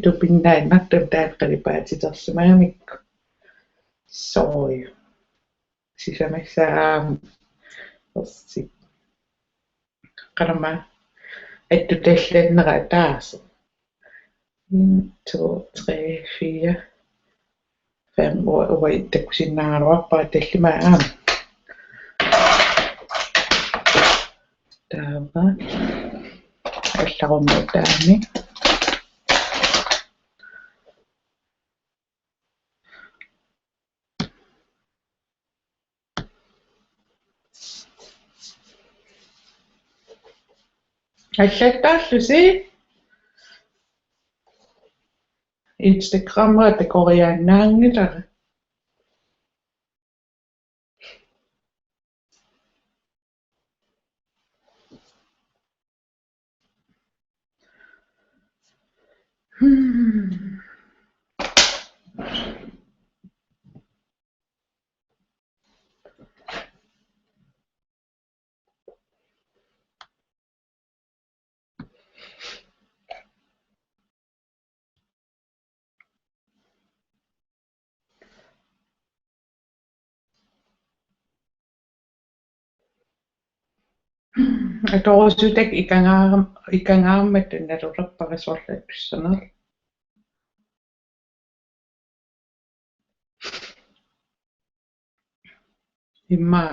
tupinnaannartum taatqalipaatitersumaamikku soi sisamassaam orsi qarama attutallannera taas 1 2 3 4 5 og takusinnaaruarpa tallimaa taava алларуммутаами аллаттааллуси Instagramma koreanaangilара atorsutak ikangaarammat nalulerparisuarlattussaner imma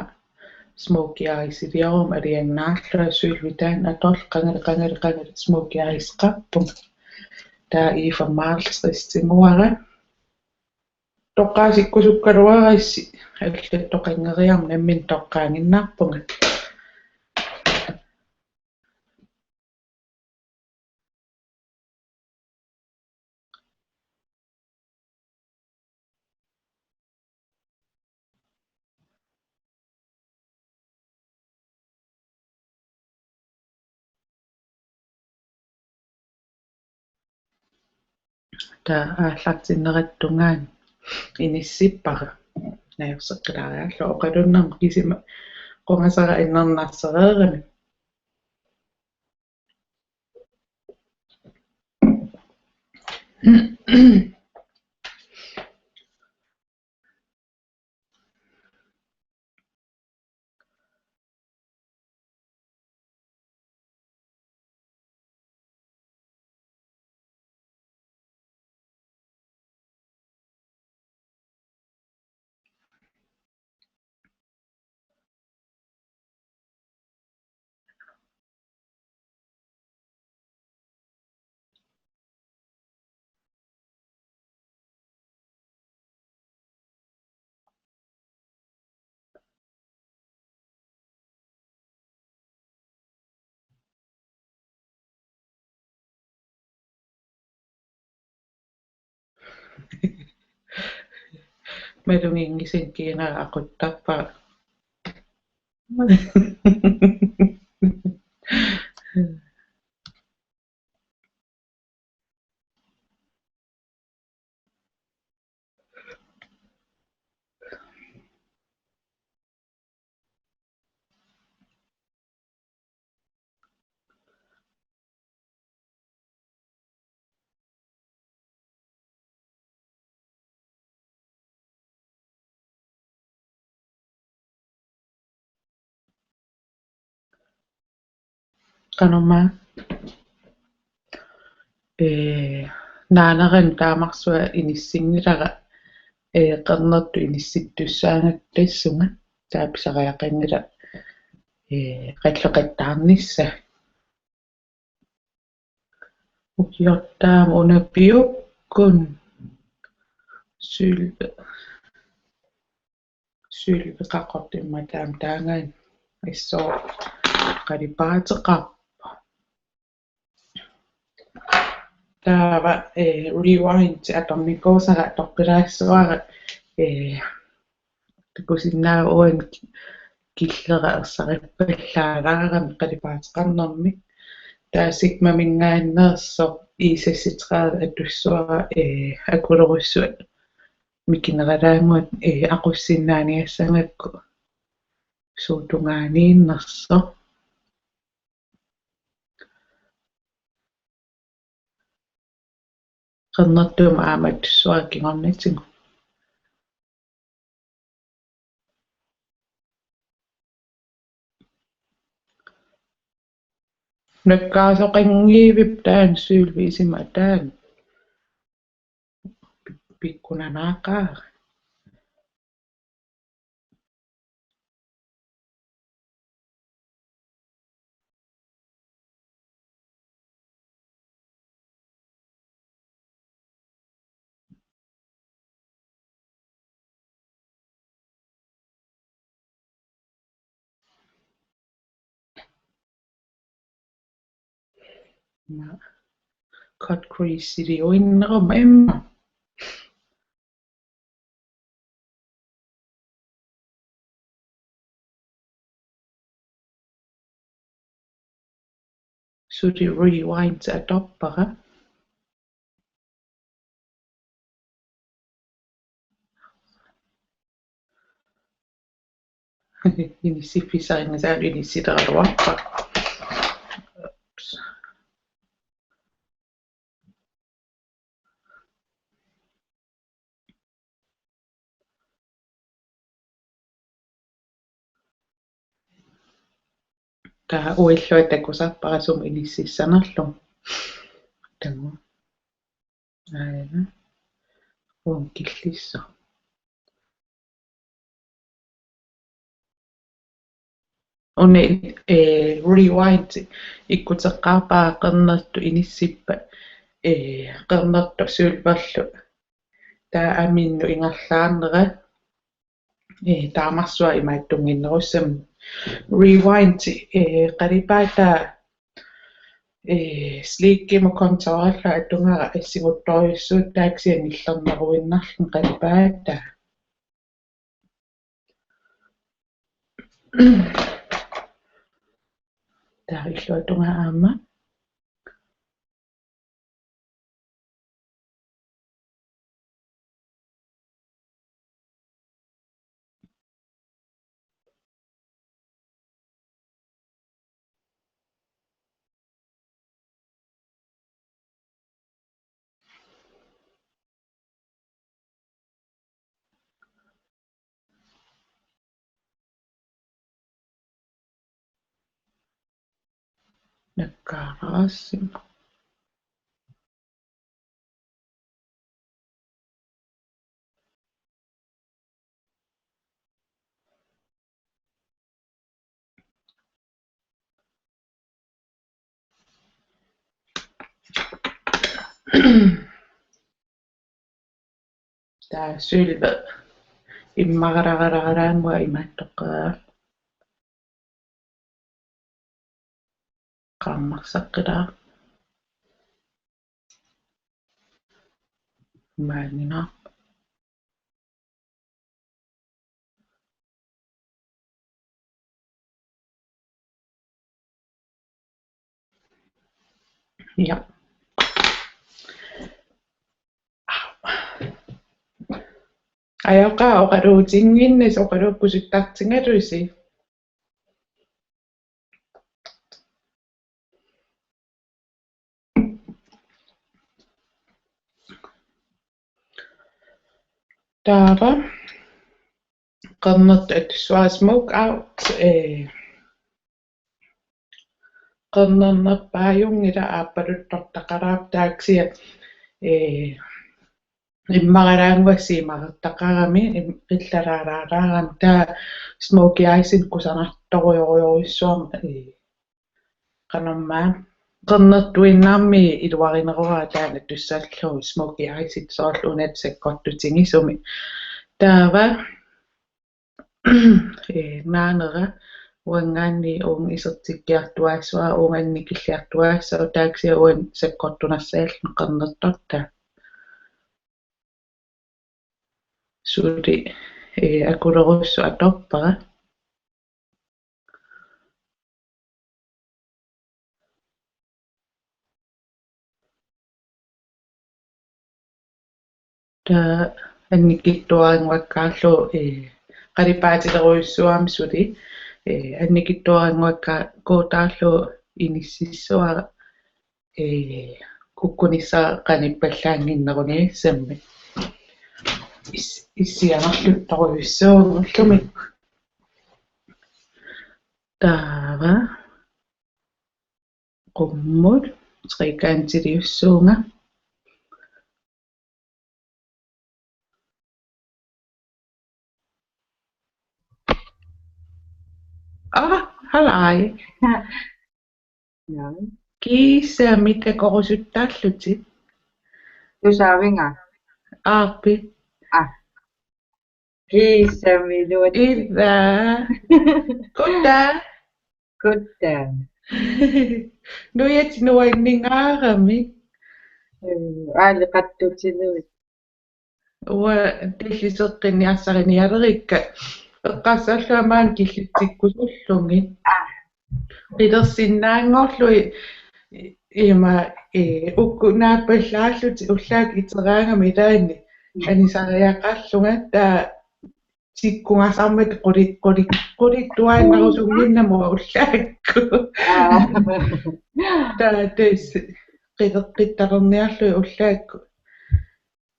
smoky eyes idiarum aliannaarlua sylvitaan atorl qangal smoky eyes qappum taa Eva Marlstristinguara toqqaasikkusukkaluaraissi аллаттоқангериарм наммин тоққаангиннаарпунга taa ааллартиннератtungaan иниссиппара наерсеққилаариарлу оқалуннарм кисима қонgasara иннернарсереерами малунгингисинкиинаа ақуттарпаа qanuma naanерин таамарсуа иниссингилара qernertu iniсситтуссаангаттассунга тааписариақангила qalleqattaarnissa ukiottaa una piukkun sylve kakotimma taangan isso qaripaatiqarpa taava rewind atornikoosara toqqilaassuara takusinnaa uan killera ersarippallaalаарami qalipaatiqarnermi taasik mamingaanneerso iisassiteraada atussuara akulerussuat mikineralaanguat aqussinnaaniassangakku suutungaaniinnerso qernertuuma aamattussuara kingornatigu nakkaasoqangiivip taan sylviisima taan pikkunanaaqaara cut crease uinneruma imma suli rewind atoppara inissiffisaringasaat inissiteraluarpa taa uilluatakusarparasum inississanerlum tamu aina uun killisso une rewind ikkuteqqaarpaa qernertu inissippa qernertu sylverlu taa aminnu ingerlaarnera taamarsua imaattunginnerussam rewind qalipaata sliikkimu kontoralla atungara assinguttoriussuut taaksian illerneruinnarlun qalipaata taa illuatunga aama nakkaaraassim taa sylve immararararaangua imaattoqqaa qaammarsaqqilaa maanina ja ayoqa oqaluutinginnis oqaluukkusuttartingalusi taava qernertu atussuara smoke out qernernerpaajungila aappaluttortaqaraap taaksia immaralaanguassiimarertaqarami qillalaalaalaarami taa smoky eyes kusarnartorioriorisuarma qanermaa qernertuinnaarmi iluarineruara taana tussallu smoky eyes soorluunat sakkottutingisumi taava naanera uangaanni uung isertikkiartuassua uungannikilliartuassau taaksia uan sakkottunarsaallun qernertorta suuli akulerussu atorpara ta annikittuaranguakkaallu qalipaatileruissuam suli annikittuaranguakka kuutaallu inississuara kukkunissaa qanippallaanginneruni sammi issianarluttoruissuungullumi taava qummut trikantilliussuunga halai Ja. kiisa mitä korusuttallutit Tusavinga. aapi Kiisamiluut. idda kutta Kuttan. nuyat nuanningaarami Aaliqattutiluut. uwa tilliseqqinniassarinialerikka eqqassallaamaan killutsikkusullungi qilersinnaangorlui ima ukkunaappallaalluti ullaak iteraangami taanni anisariaqallunga taa tikkungasarmat qulittuaannerusungginnamua ullaakku taa taas qileqqittalerniarlui ullaakku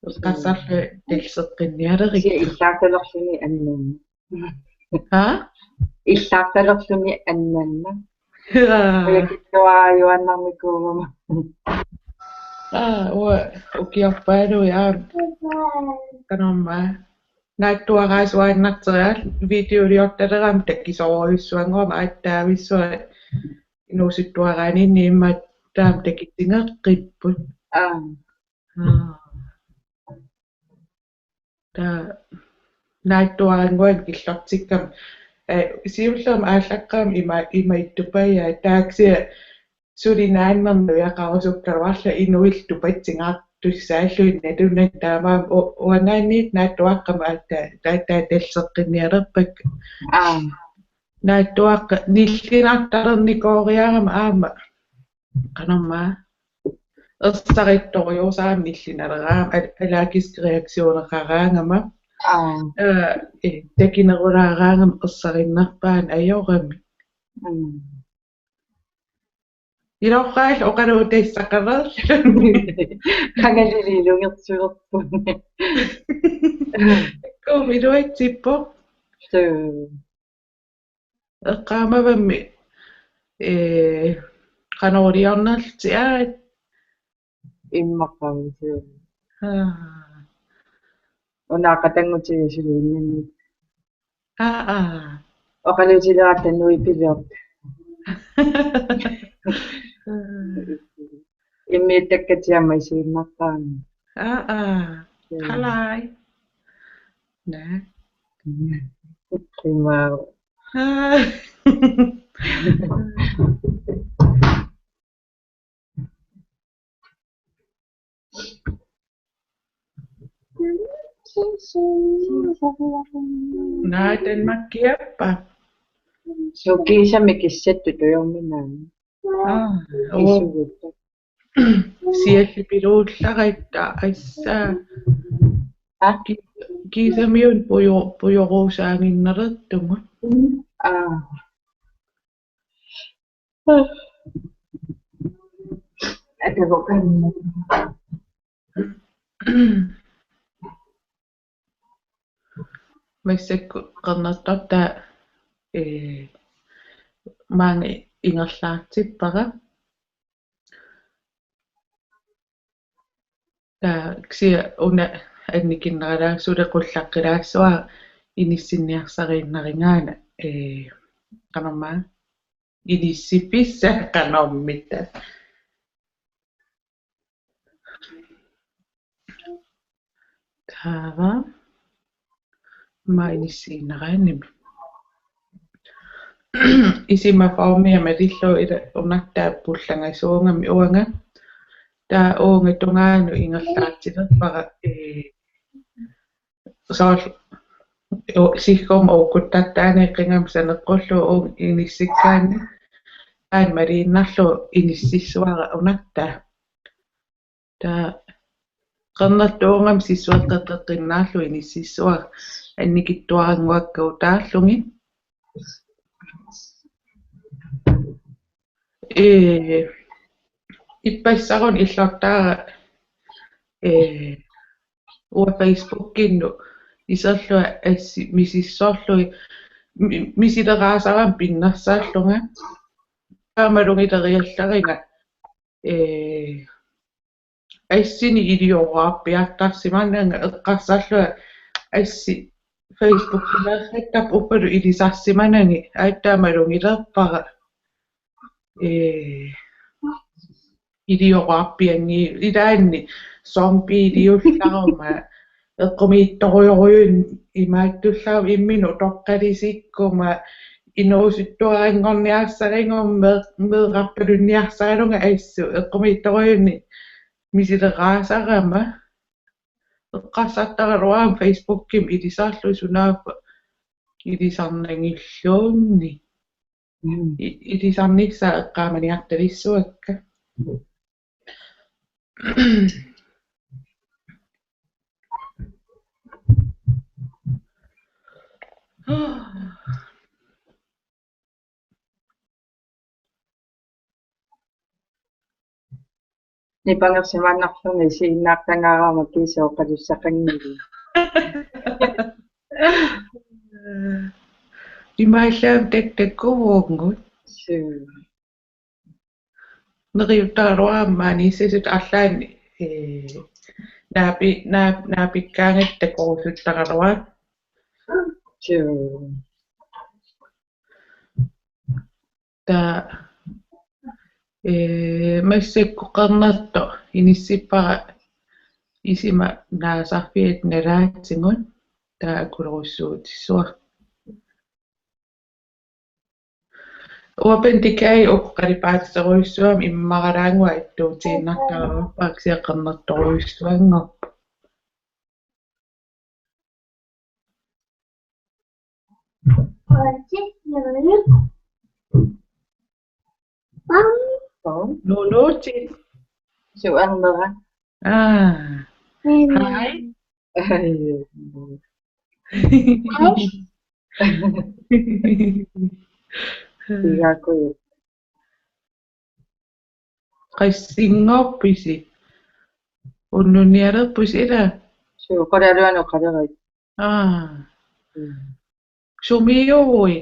eqqassarlu tilseqqinnialerikka Illaaqtalerluni annanna. ha Illaaqtalerluni annanna. Ulakittuaayuannarmikuuvama. uwa ukiorpaanui kanormaa naattuaraasuaannarteriaal videoliortaleram takkisoruissuanguama aattaavissua inuusuttuaraaniinni imma taam takitsingeqqipput taa naattuaranguan killortikkam siullerm aallaqqaam ima ittupaya taaksia sulinaannernuiaqarusukkaruarla inuil tupatsingaartussaalluinna tunnak taamaam uanaanniit naattuaqqama taattaa talseqqinnialerpak naattuaqqa nillinartalernikoriarama aama qanormaa ersarittoriusaam nillinaleraam alaakiskreaksioneqaraangama takinerulaaraangam ersarinnarpaan ajorami ilorraal oqalu taissaqalerluni Angalililungersugerpunni. kumiluatsippo eqqaamavammi qanuuliornerltiaat Immaqamsu. Unaaqatangutigisuluinnanni. Oqalutileratannui pileort. Immiittakkatiamma isiinnartaani. halai nää Kimaaru. naatan makkiappa Sukiisami kissattu tuyorminaani. Isugutta. siallipiluullarittaa assaa kiisamiun pujoruusaanginnerertungut Atakokanna. massakku qernertorta maangi ingerlaartippara taaksia una annikinneralaassulequllaqqilaassuа inissinniarsariinnaringaana qanormaa inissipissa qanormitta Hava. Mainisiinaqaanimi. Isimafaumia madillo ila unaqtaappullangasuungami uanga. Taa uunga tungaanu ingerlaatilerpara sool sihkom uukkuttattaani qingam saneqqullu uung inissikkaani taan mariinnarlu inississuara unaqtaa. Taa qernertuungam sissueqqeqqeqqinnaallu inississuar annikittuaranguakkau taallungi. Ippaissarun illortaara ua Facebookinnu iserlua assi misissorlui misileraasaraan pinnersaallunga aamalungileriallaringa assini ilioraappiartarsimananga eqqarsallua assi Facebook-ilerrattap uppalu ilisarsimanangi aattaamalungilerpara ilioraappiangi ilaanni sormpiiliullaruma eqqumiittoruyuruyun imaattullaum imminu toqqalisikkuma inerusuttuaringorniarsaringum meeqarpalunniarsaanunga assu eqqumiittoruyunni misileraasarama eqqarsartaraluaam Facebookim ilisarlu sunaappa ilisarnangilluunni ilisarnissa eqqaamaniartalissuakka. Nipangersimanarluni siinnaaqtangaaramakkiisuoqqalussaqanngili. Imaallaam taktakkuvuungut neriuttaraluaammaani issasut allaani naapikkaangattakorusuttaraluaa taa массаккоқарнерто иниссиппара исима наасарфиат налаатсигун таа акулеруссуутиссуа уапентикай оққалипаатсеруйссуам иммаралаангуа аттуутииннартараппаак сиаққарнерторуйссуангоп Nunuti. Suangmera. Hi. Tigaku. Qaissingorpisi. Unnunialerpusila. Qalaluanu qalarit. Sumiui.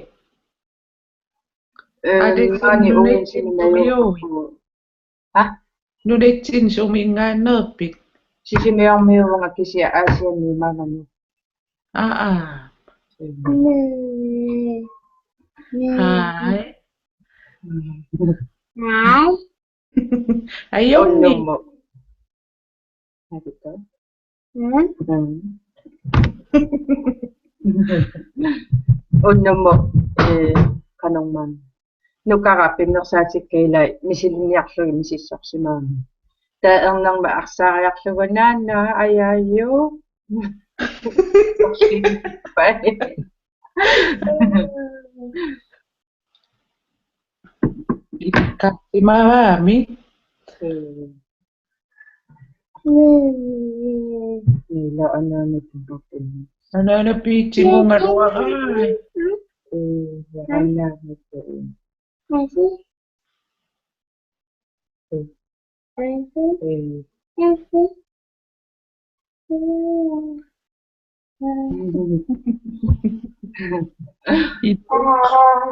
Ani uinsinnayu. Ha? Nunetsin sumingaannerpit. Sisimiormiuvanga kisia Aasianni maanami. Hi. Hi. Ayonni. Onnomo kanongman. Nukarapinnersaatik kailai misiliniarlugi misissorsimaami. Taernarma arsaariarlugunaanna ayaayu. Ikkaimavaami. Ila anaanapipapin. Anaanapiitsingungaluarai. Anaanapipapin.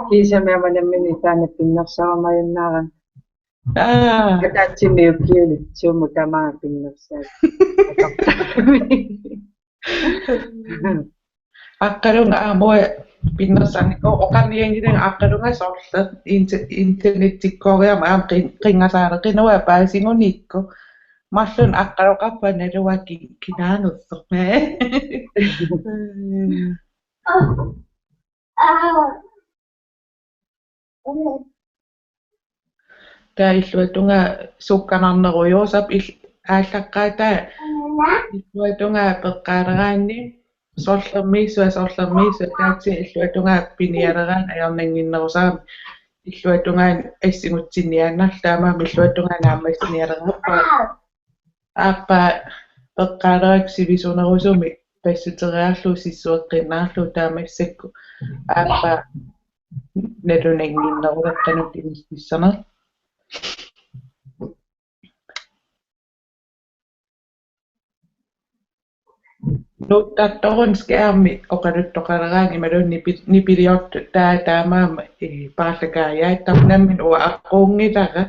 Kisa memang itana pinnarsaamayannaaran. Atatsimiukiuli suumutamaa pinnarsaan. Akkarunga amoy pinnarsanniko oqarnianginen akkarunga sorla internetikkooriam aam qingasaareqinua paasingunikko Mallun aqqaroqarpa naluaki kinaanussorme. Tailluatunga sukkanarnerujuusap ааllaqqaata illuatunga peqqaaleraanni sorlermiisua taatsi illuatunga pinialeraan ajornanginnerusaam illuatungaan ассигутсинниааннар таамаами илluаtunga нааммассиниалераппа ааппа peqqaalerак sivisunerusumi пассутериарлу сиссуэккиннаарлу таамассакку ааппа налунангиннерулаққанут имиссанер nuuttattorun skærmi oqaluttoqaleraangi malun nipiliort taamaama paallakaajaattarnammin uа аққунгилара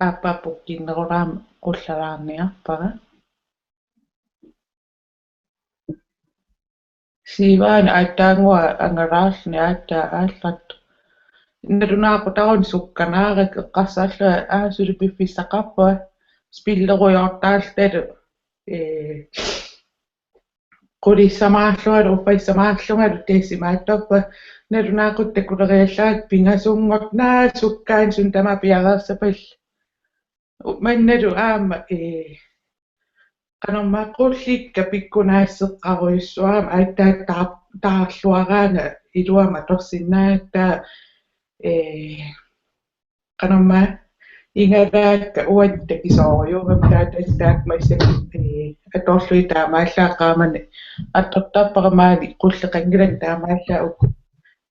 аппаппуккиннерулаам qullalаарниарпара сиваан аттаангуа ангалаарлни ааллат налунаақутарун сукканаарак эққарсаалла аасулипиффиссақарпа спиллеруйортаалталу qulissamaarlualu uppaissamaarlungalu taassimaattorpa nalunaaqutta kuleriallaat pingasungornaa sukkaan sun tama piareersapall mannalu aama qanormaaqquullikka pikkunaasseqqaruyussuaama aattaat taarluaraanga iluama torsinnaattaa qanorma ingalaakka uatta kisooriuram taatastaakmaissak atorlui taamaallaaqaamani attortaapparamaani qulleqangilan taamaallaa ukku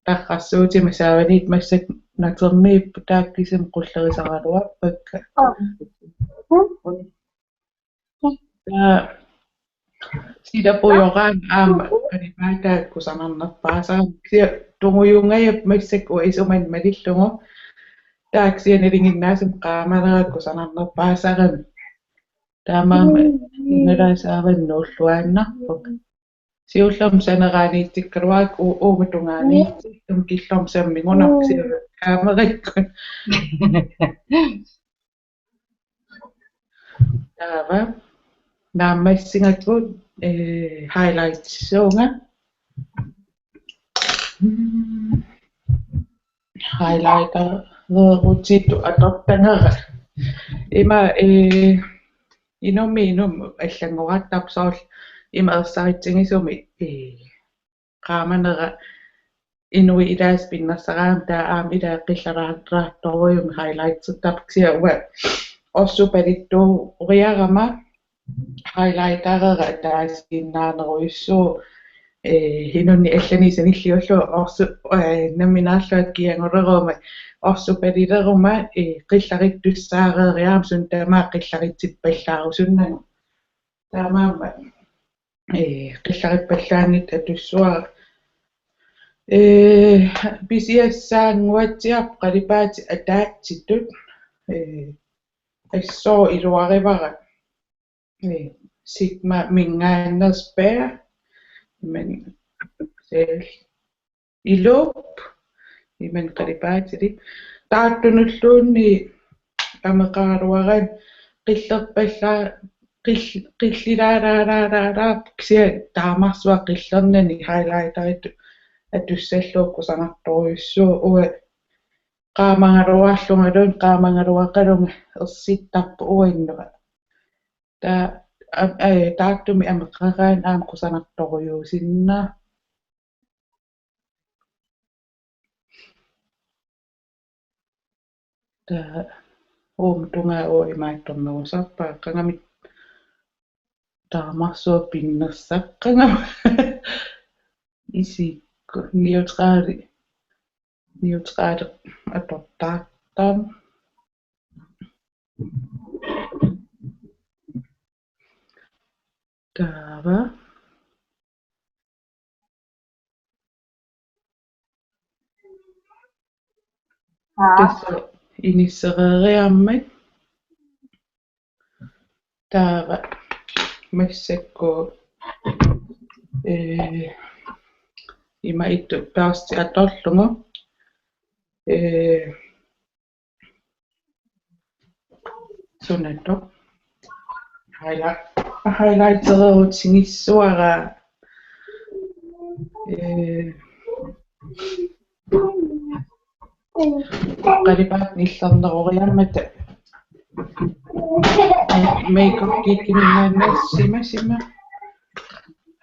tarrassuutima saavaniit massak natermiip taakkisam qullerisaraluarpakka sidapujoraan aama animaataat kusanarnerpaasaam sia tunguyungayap massak uisuman malillungu taaksianilinginnaasum qaamalerat kusanarnerpaasaram taamaama ingalaasaavannуулluaannarpuk siullerm saneraaniittikkaluaak uumatungaaniittum killorm sammingunarsi kaamerikkun taava naammassingatut highlights suunga highlighter rutittu atortangera ima inum аллангоратарпсоорл имаерсаритсигисуми qaamanera inui ilaas pinnassaraam taa aam ilaa qillaraattoruyum highlightsertarpsia uwa ossupalittu uriarama highlightarera taasinnaaneruyussuu hinunni allaniisanilliullu orsu namminaarluat kianguleruma orsupalileruma qillaritussaareriaam sun tamaa qillaritsippallaarussunnagu taamaama qillarippallaannit atussua pisiassaanguatsiarp qalipaati ataatsittut assoo iluarivara sigma mingaannerspær men ilup men qalipaatili taattunulluunni ameqaaruaran qillerpallaa qillilaalaalaalaa ksia taamarsua qillernani highlighterittu atussalluukku sanartoruyussuu uwa qaamangaluarlungaluun qaamangaluaqalunga ersittarpu uannuga taattumi ameqqaraan aam qusanartoruyuusinna taa uumtunga uimaattornerusarpaa qangamit taamarsua pinnersaqqangama isikku neutrali atortaartam taava tässä inissereeriammat täällä messekko ima ittu päästi atollungo sunnetto highlightererut sinissuara qalipaat nillerneroriammat makeup kiikkiminnaannassima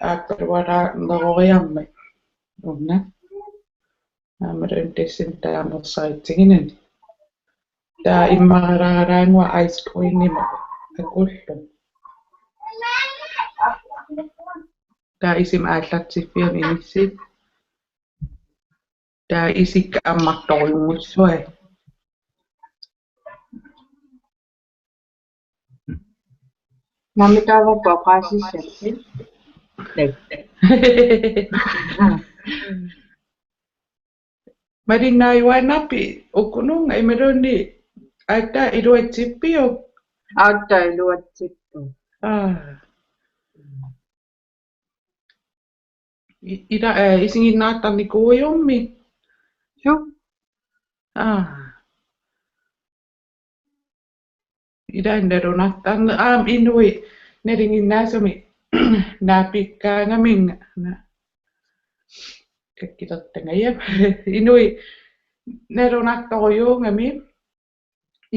aappaluaraaneroriammat unna aamaran tassin taamersaitsiginen taa immararaaraangua ice creamima akullu taa isim aallartiffiam inissit taa isikka ammartorungussua Namitawa kasi siya. Marinaiuanapi ukununga imeroni aita iruatsippio Auta iluatsippo. ida isinginnaattarni kuujummi Su? ida nerunattarne inui neringinnaasumi naapikkaangaminga kakkilertangayam inui nerunattoruyuungami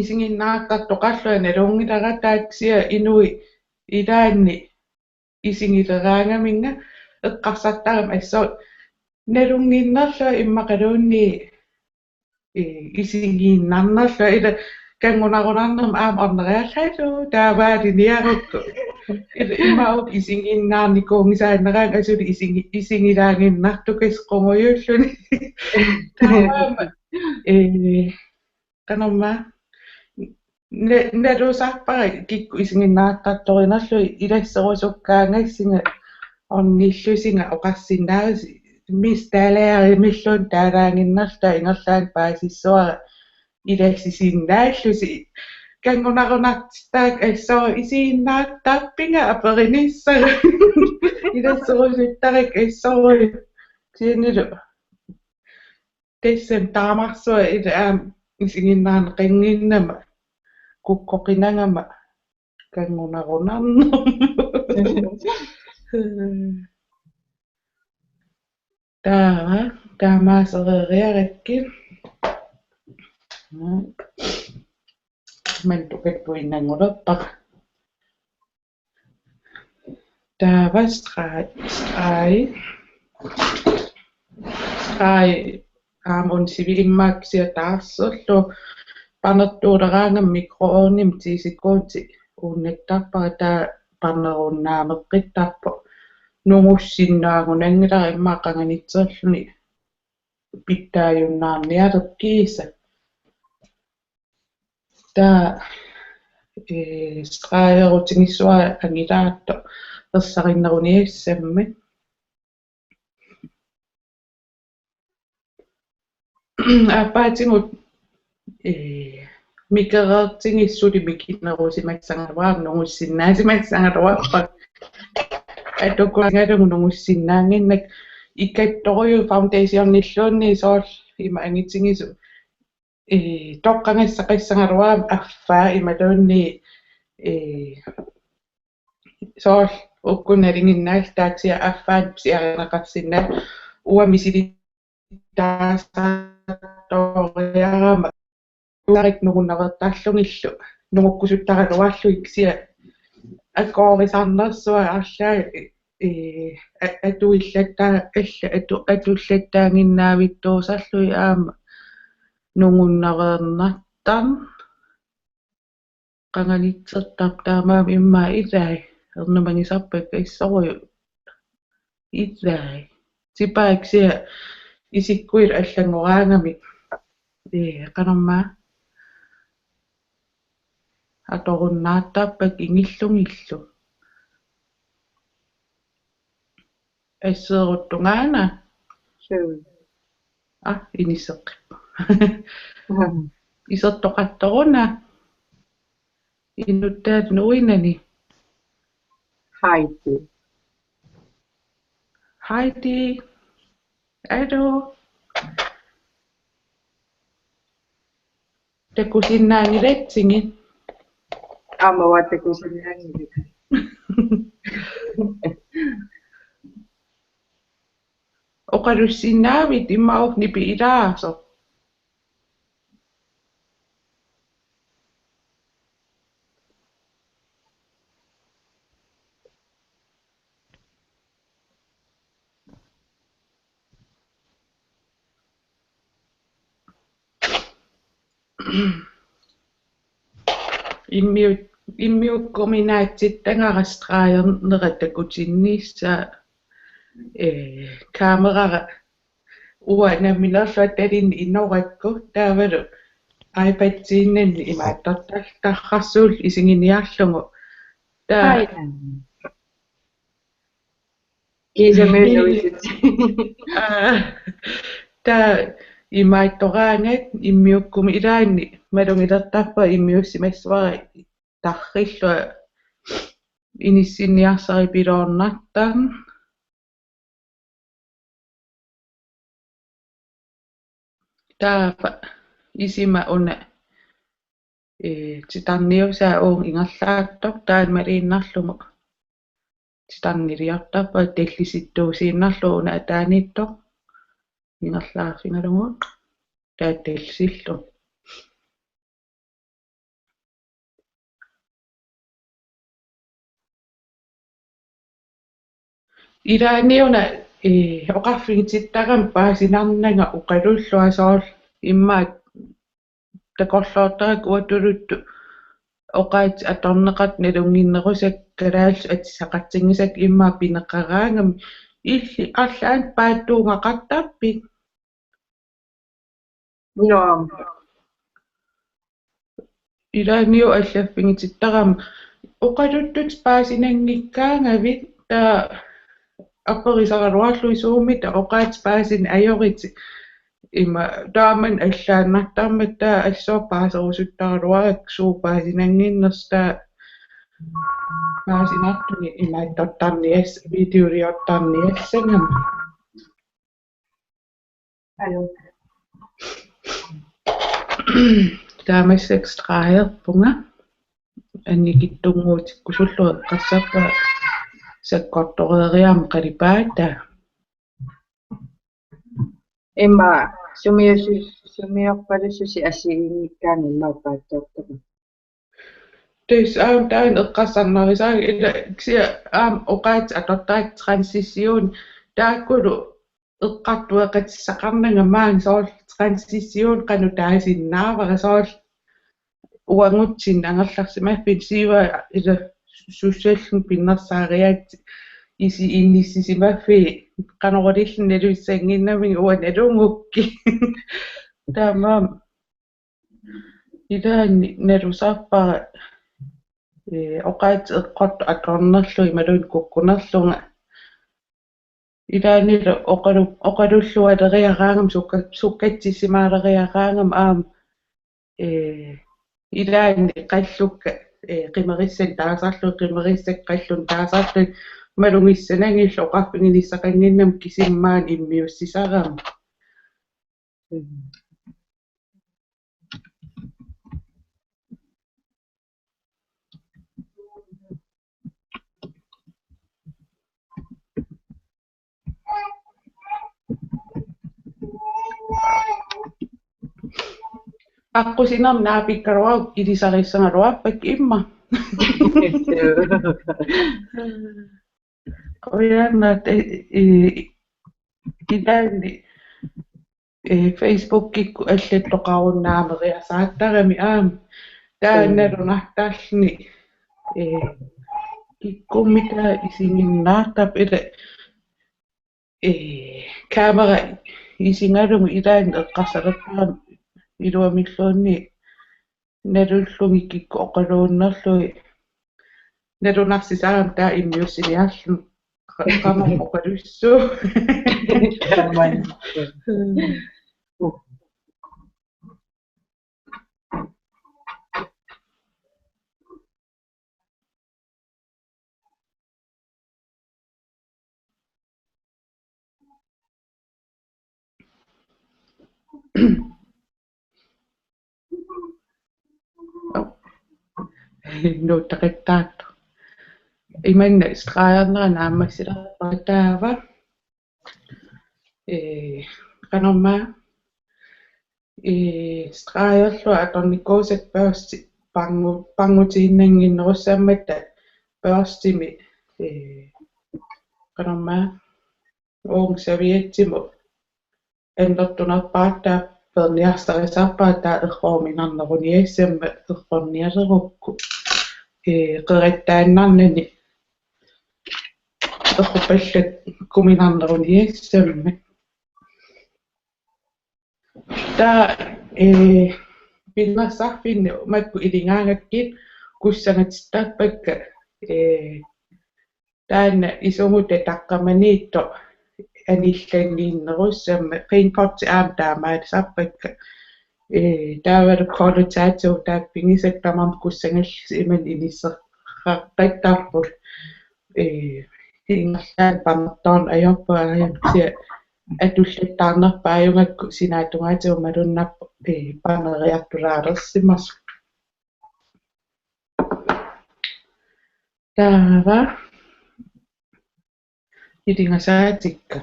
isinginnaattartoqallua nerungilaraataaksia inui idaanni isingileraangaminga eqqarsattaram asso nerunginnerlua immaqaluunni isingiinnarnerlua ila kangunarunarnam orneriallu taavaatiniarukku immauk isingiinnaarnikuungisaanneraan asuli isingilaanginnartukis qunguyulluni taavaama qanorma nerusarpara kikku isinginnaartartorinerlu ilasserusukkaangassinga ornillusinga oqarsinnaasi mistalaarimmillun taalaanginnerta ingerlaan paasissuara ilassisinnaаллуси кангунарунартаак ассоо isiinnaаттааппинга апerinissага илассерусуттарик ассорui сиинилу тэссэм таамарсуа илаам исигиннаан qinginnama kukkoqinangama кангунарунарнерма таамаасерериаракки men tukettuinnangulerpaq taava strai aamun immaaksia taarserlu panertuuleraangam mikroornim tiisikkuuti uunnattaarpara taa panerunnaameqqittarpo nungussinnaagunangilari immaaqanganitserluni pittaajunnaarnialerkiisa taa straajerutinissuara angilaatto ersarinneruniassammi аппаатингут микерертингиссулимик иннерусиматсангалуаам нунгуссиннаасиматсангалуарпак атуккуангалугу нунгуссиннаангиннак иккатторюу фаундейшниллуунни соол има ангитсигису тоққангассақиссангалуаам аффаа ималуунни соол уккуналингиннаал тааксиа аффаат сиаринеқарсинна уамисили таасаатториарама уарик нугуннавертааллугиллу нугуккусуттаралуарлу иксиа аккоорисарнерсуа аарлаа атуиллаттаа алла атуллаттаангиннаавиттуусарлуи аама нугуннавеернартарн qanganitsertarp taamaam immaa ilai ernumangisarpak issорую ilai tipaaksia isikkuil аллангораангами qanorma atorunnaattarpak ingillungillu asseeruttungaana Su? inisseqqippa Isortoqattoruna innuttaat nuinani. Heidi. Heidi. Hallo. Takusinnaangilatsingit. Amma vaatakusinnaangili. Oqalussinnaavit immaufnipi ilaaso. Immiukkuminaatsit tangarastраajернератакутинниissa камерара уанаминерлуат талинни инноrakku таавалу iPad-сииннанни имааттартартаррсуул исигиниарлугу таа Kiisamyysuvitsit. таа имааттораангат иммиуккуми илаанни малунгилертарпа иммиуссимассуара тарриллуа иниссинниарсари пилоорнартаан таапа исима уна титарниусаа уун ингерлааттор таан малииннарлугу титарнилиортарпа таллиситтуусииннарлугу уна атааниттор ингерлаарсингалугу таатталсиллу илааниуна оқарфигититтарам паасинарнага уқалуллуасоор иммаат такорлоортарак уатулутту оқаат аторнеқат налунгиннерусак калааллу атисақатсингисак иммаа пинеққараангам илли арлаан пааттуунгақартарпи Minua илааниу аллаффигититтарам оқалуттут паасинангиккаангавит таа апперисаралуарлу исуумита оқаат паасин ajoriti има тааман аллааннартармат таа алсоо паасерусуттаралуарак суу паасинангиннерс таа паасинартуни имааттортарниас видеолиортарниассангам Hallo. таамассак страаерпунга анникиттунгуутиккусуллу эққарсаппа саккорторериам қалипаата Emma sumiorpalussusi asiingikkaani maappaattortuma. тэс таан эққассарнарисаа ила ксиа оқаат аторtaat transition тааккулу эққартуэқатиссақарнага маан соол transition кану таасиннаавара соол уангутсин ангерларсимаффит сива ила суссаллун пиннерсаариаат иси инниссисимаффи канориллун налуиссангиннами уан алунгукки таамаам илаанни налусаарпара оқаат эққорт аторнерлу ималуин куккунерлунга илаанила оқалуллуалериараангам суккатсисимаалериараангам аам илаанни қаллукка qimerissen taasarlu qimeriссак qallun taasarlu malungissanangillu oqarpinginissaqanginnam kisimmaan immiussisaraam Akkusinam naapikkaruaq ilisarissanaruarpak imma. Oiannaat ilaanni Facebook-kikku allattoqarunnaameriasaattagami aam taannalunartaallni kikkummita isinginnaartap ila kamera isingalumu ilaanni eqqarsalerpaam iluamilluunni nalullungi kikku oqaluunnerlui nalunarsisaram taa immiussiniarlun qamam oqalussu nuuttaqattaattu imanna straajarneranaammasilerpaa taava qanormaa straajarlua atornikuusat børsti pangutiinnanginnerussammatta børstimi qanormaa uung saviatsimu annertunerpaattaa perniarstarisarpaattaa erroominarneruniassamma errornialerukku qerittaannarnani errupallat kuminarneruniassamma taa pinnersarfinni makku ilingaangakkit kussangatittarpakka taanna isungutta taqqamaniitto anillangiinnerussamma qiinkorti aamtaamaalisarpakka taavalu qualitaativu taappigisaktamam kussangallis iman inisserraqqattarput ingerlaan panertorn ajorpaariamsia atullattarnerpaajungakku sinaatungaatiu malunnarpu paneriartulaalersimas taava ilingasaatikka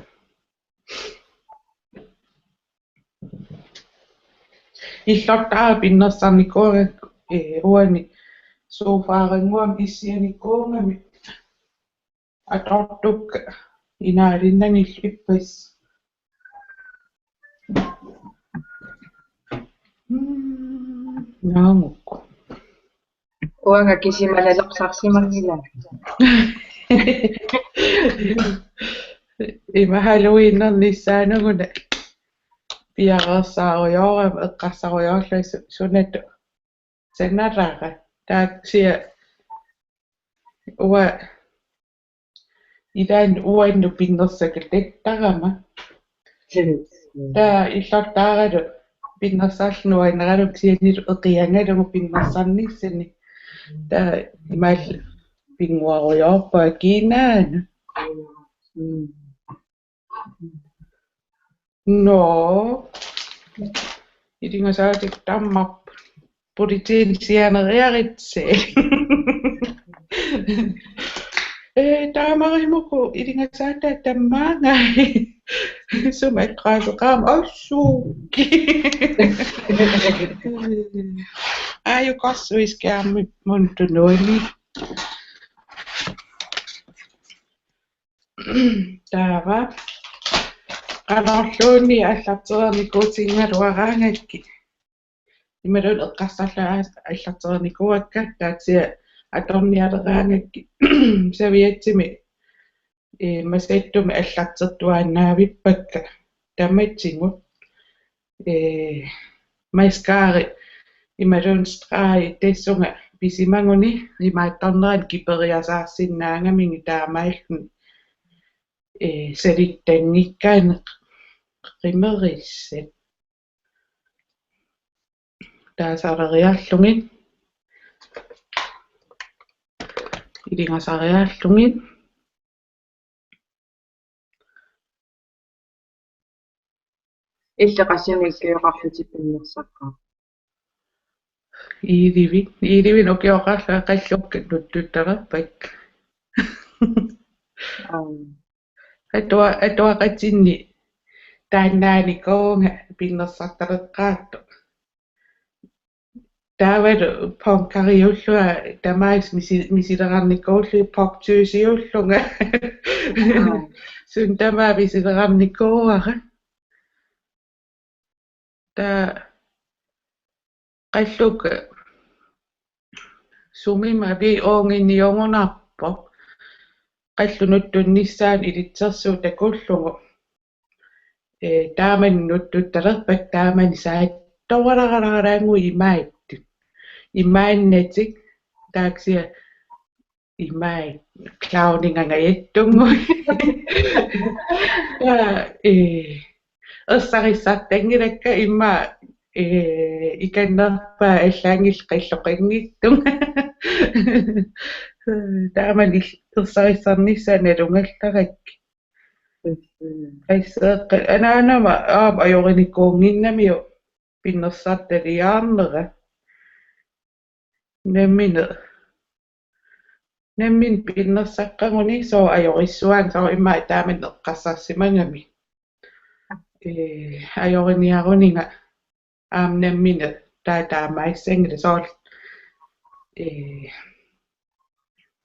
illortaa pinnersarnikuurak uani soofaaringuam issianikuungami atortukka inaalinnagill ippas naamukku Uanga kisimalaleqsarsimangila. ima Halloweenernissaanuguna piarersaarujoram eqqarsarujorlus sunatu sanaraqa taaksia uwa ilaan uannu pinnersakillattarama taa illortaaralu pinnersarluaneraluk sianilu eqiangalugu pinnersarnissani taa imaal pinguarujorpaa kiinaanu no ilingasaatik tammap politiin sianeriaritse taamarimuku ilingasaataa tammaangai sumaqqaaseqaam assuukki aayuqarsuiskiarmi muntunuili taava qanorluuni allarterernikuutingaluaraangakki imalun eqqarsarlaa allarternikuakka atornialeraangakki saviatsimi masattumi allartertuaannaavipakka tamatsingut maiskaari imalun strai tessunga pisimanguni imaattorneran kiperiasaarsinnaangamingi taamaalluni salittangikkaan qimerissat taasareriarlungin ilingasariaallungin Иллеқассуниккиоқарлутиппиннерсаққаа. iidivin ukioqarla qallukka nuttuttarerpak atuaqatinni taannaanikuunga pinnersartaleqqaattu taavalu ponkariullua tamais misilerarnikuullu portyysiullunga sun tamaa misilerarnikuuara taa qallukka sumima vi oonginniungunarpo qallunuttunnissaan ilitsersuut takullugu taaman nuttuttalerpak taaman saattoralararangu imaattu imaannatik taaksia imaat clowningangajattungu ersarissattangilakka imma ikannerpaa allaangil qalloqanngittung taaman ersarisarnissaan alungallarak Aisseeqqi anaanama ajorinikkuunginnamiu pinnersattaliaarnera nammin pinnersaqqanguni soo ajorissuaan soo imma taaman eqqassarsimangami ajoriniaruninga nammine taamaissangile sool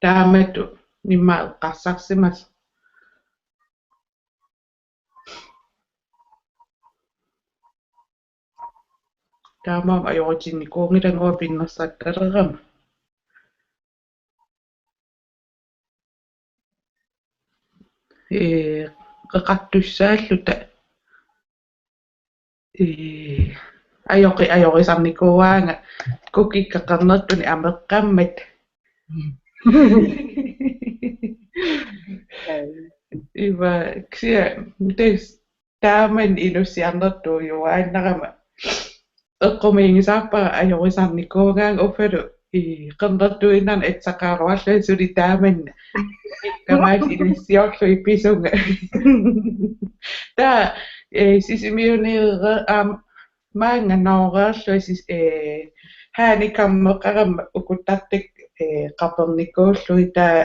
taamattu nimma eqqassarsimas taamaam ajoritinnikkuungilangua pinnersattalerama qeqattussaalluta ajorisarnikuaanga kukikkeqernertuni ameqqammat iva ksia tes taaman inussiarnertuujuaannarama eqqumiingisaarpara ajorisarnikuungaanga uffalu qernertuinarna itsaqaaruarlua suli taamanna kamaat inissiorlu ipisunga taa sisimiuneerre maanga naoreerlu haanikammeqaramma ukuttartik qapernikkuullui taa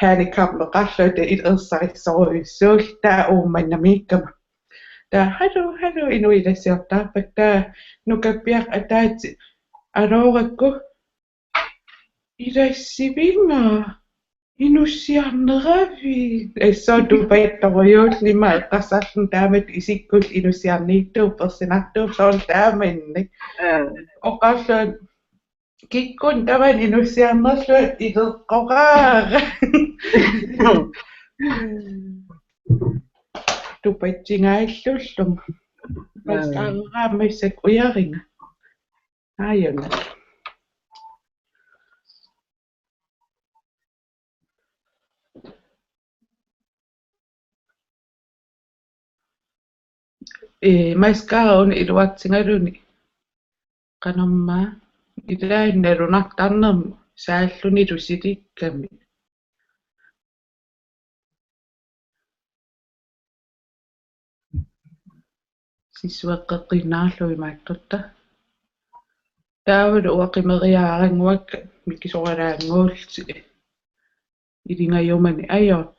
haanikammeqarluta ilersarissoruissuul taa uummannamiikkama taa halu inuilasiortaarpak taa nukappiaq ataatsi aloorakku ilassivinga inussiarneravi issootupaittarujuullima eqqassarlun taamat isikkul inussiarniittuu persinartuu sool taamanni oqarluan kikkun taman inussiarnerlu ileqqoqaara tupatsingaallulluма pasqaareraammassak uyaringa aayunga maiskaarun iluatsingaluni qanermaa ilaannalunartarnermu saalluni tusilikkami sissueqqeqqinnaarlui maattorta taavalu uaqimeriaaranguakka mikkisoralaanguulsi ilingajumani ajortu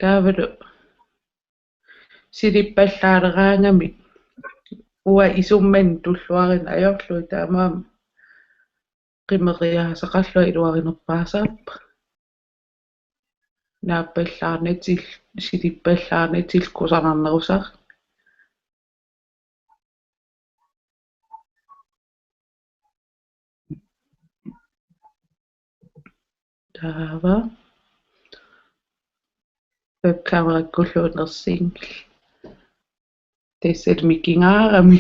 taavalu silippallaaleraangami ua isumman tulluarin ajorlui taamaam qimeriaaseqarlua iluarinerpaasaappa naappallaarnatil silippallаарnatil kusarnerusar taava webkamerakulluunersiingil tessat mikingaarami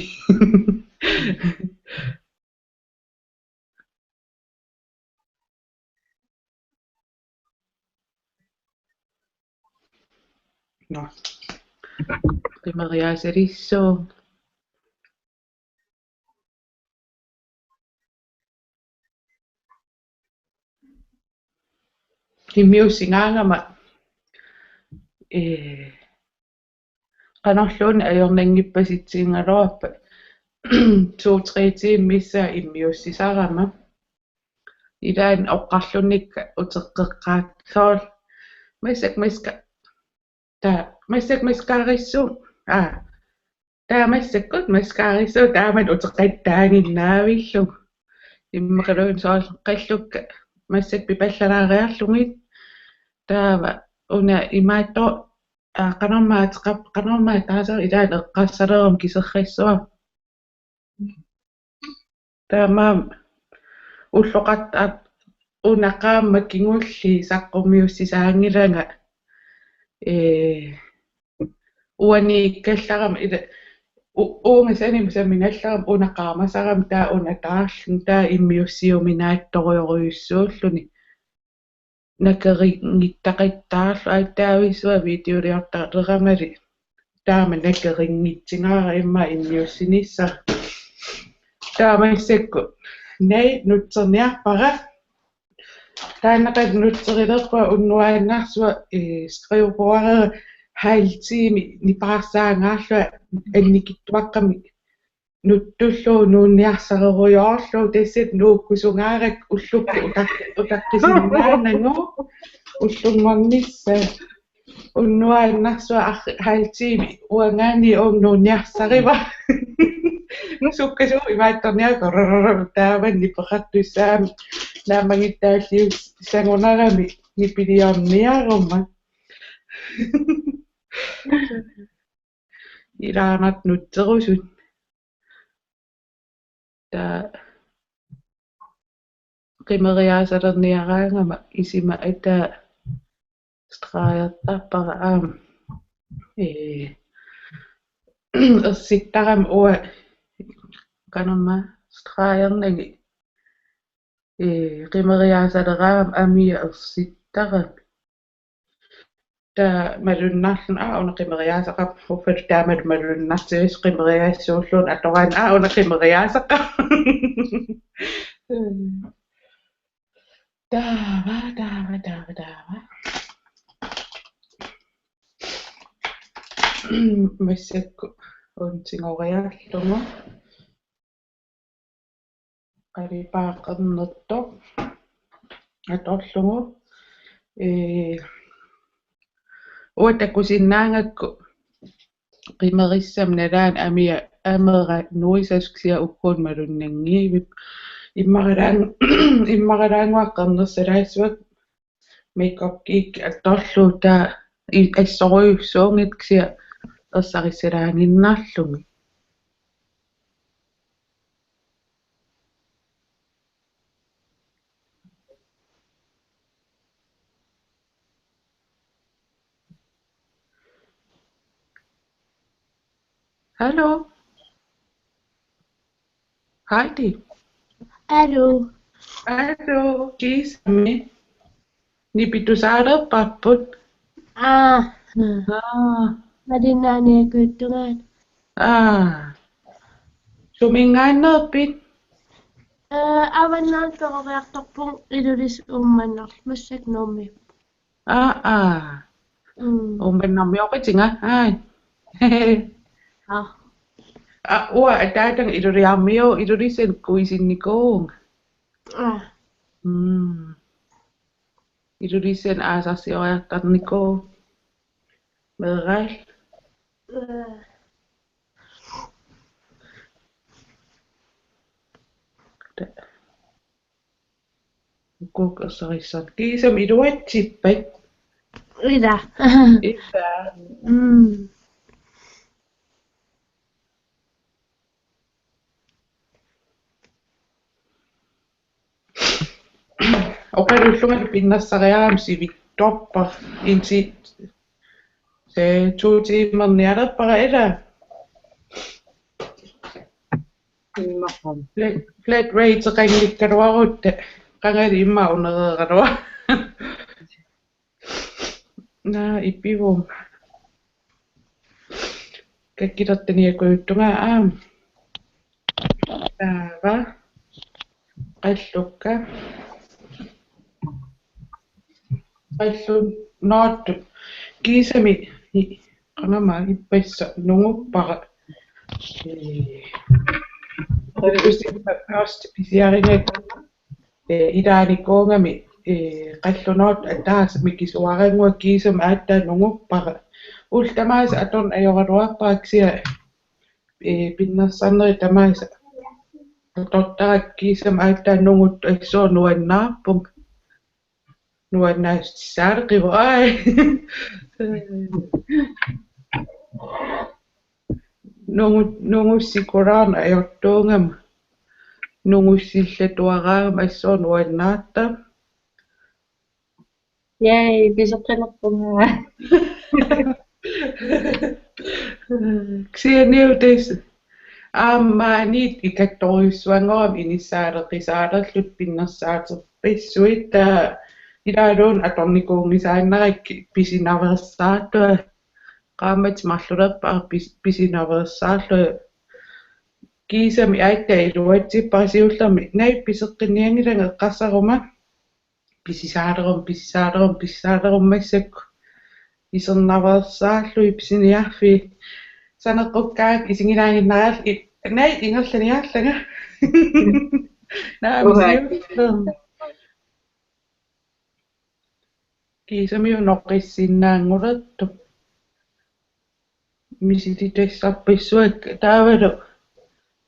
no qimeriaaserissuu himmiussingaangama qanerluuni ajornangippasitsiingaluarpa 2-3 tiimissa immiussisarama ilaan oqqarlunikka uteqqeqqaat sool massak maskaarissuum taamassakut maskaarissuu taaman uteqqattaanginnaavillu immeqaluun sool qallukka massak pipallalaariarlungit taava una imaatto qanermaat taasar ilaan eqqassalerum kiserrissua taamaam ulloqattaat unaqaamma kingulli saqqummiussisaangilanga uaniikkallaram ila uungasanim samingallaram unaqaamasaram taa unataarlun taa immiussiuminaattorioruyussuulluni nakeringittaqattaarlu aittaavissua videoliortarleramali taama nakeringitsigaara imma immiussinissa taamaissakku nei nutserniarpara таанақат нутсерилерпа уннуааннарсуа скриупуарера хайлтиими нипарсаангаарлуа анникиттуаққами nuttullu nuunniarsaqerujoorlu tassit nuukkusungaarak ullukku utaqqisinnaanangu ullungornissa unnuaannarsuа hailtiimi uangaani nuunniarsariva nusukkasuu imaattorniaqorrorru taavanni peqartussaami naamangitaallius sangunarami nipiliorniarumma ilaanat nutserusut ta qimeriaasalerniaraangama isima ata straajertarpara ersittaram ua kanama straajernagi qimeriaasaleraam amia ersittaram ta malunnarlun una qimeriaasaqap uffat taamat malunnartivis qimeriaassuullun atoraan una qimeriaasaqqa Dava. Masakku untingoriallungu qalipaaqernerto atorlungu uatakusinnaangakku qimerissam nalaan amia amera nuisaskia ukkuun malunnangiivip immaqalaanguaqqernersalaassuak makeup geek atorlu taa assoruyussuungitsia ersarissalaanginnarlungi Hallo Heidi Hallo. Hallo Gisami Nipitusaarerparput Madinnaaniakuttungaan. Sumingaannerpit Avannaan peroviartorpun ilulis ummannar massaknormi. Ummannermioqitinga ai ua ataatang iluriarmio ilulisen kuisinnikuung ilulisen aasarsioriartarnikuu meeral kuukersarissat kiisam iluatsippat Ida. ita Oqalullunga pinnassariaram sivittorpar insi se 2 timernialerpara ila flat rate qanglikkaluarutta qangali imma unereeralua na ipivum kakkilertaniakuyuttunga taava qallukka qallun noottu kiisami qanama ippassa nunguppara first pisiaringak ilaanikuungami qallunoot ataas mikisuarangua kiisam aatta nunguppara ultamaasa atorn ajoraluarpaaksia pinnersarneri tamaasa atortarak kiisam aatta nunguttu assoo nuannaarpung nuannaastissaaleqivu ai nungussikularna ajortuungama nungussillatuaraagama assoo nuannaatta Yay, pisoqqilerpunga. Xianiutis aammaaniit ikattoriussuangoram inissaaleqisaalerlut pinnersaaterpissuitta ilaaluun atornikuungisaannarik pisinaversaartua qaamat marlulerpaa pisinaversaarlu kiisami aatta iluatsippasiullermi nai piseqqiniangilanga eqqarsaruma pisisaaderum massakku isernaverssaallu ipsiniarfi saneqqukkaak isingilaanginnaral nei ingerlaniaallanga naamisiullum kiisamiu noqqissinnaangulertu misititassarpissuak taavalu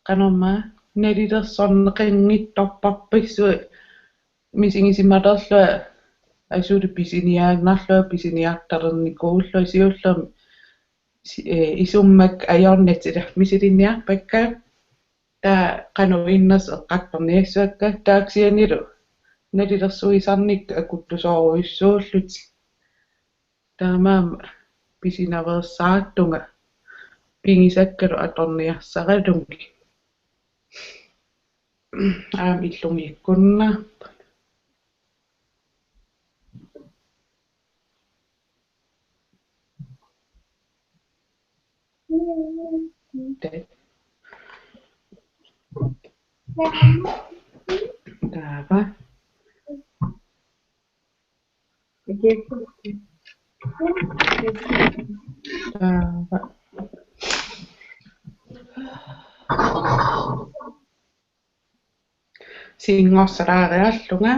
qanormaa nalillersorneqinngittorparpissuak misingisimaterlua asuuli pisiniaagnarlua pisiniartalernikуулlu isiullum isummak ajornatila misilinniarpakka taa qanu innas eqqattorniassuakka taaksianilu nalilersuisarnik akuttusoruissuullut taamaama pisinaversaattunga pingisakkalu atorniarsaralungi aam illungiikkunnaarpa taava taava singossaraariallunga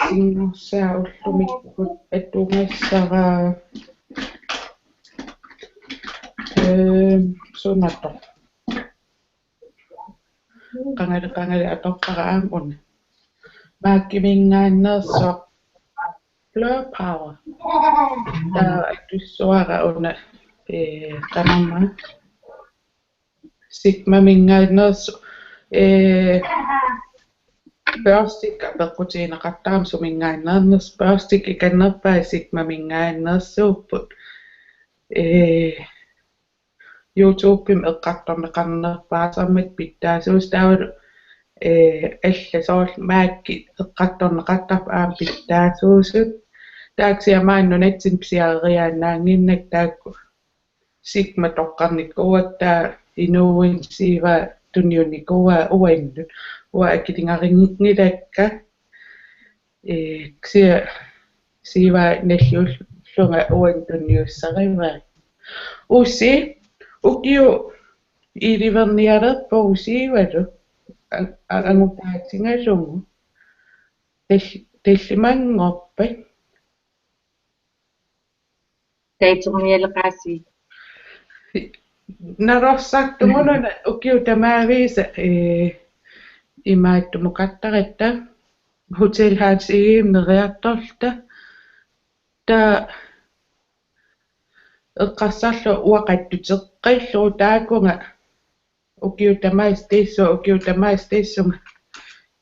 singossaullumikut atungassaraa sunato qangale atorqaraam un maakkimingaanneersuaq blur power taa atussuara una qanorma sigma mingaanneersu børstik apeqqutiineqartaam sumingaanneernes børstik ikannerpaa sigma mingaanneersuupput YouTubem eqqartorneqarnerpaasammat pittaasuus taavalu алласоорл маакки эққатторнеқартарп аам питтаасуусут тааксиамааннунатсин псиарериаанаангиннак таакку сигма тоққарниккуаттаа инууин сива туниуникуа уаннут уа аккитингарингилакка ксия сива наллууллунга уан туниуссарива уси укиу иливерниалерпо усивалу angupaatingalungu tallimangorpat taitsumialeqaassi narorsartumuluna ukiu tamaaviisa imaattumukattaretta hotel Hans Egem neriartorta ta eqqassarlu uaqattutеққиллуу taakunga ukiu tamaisteissunga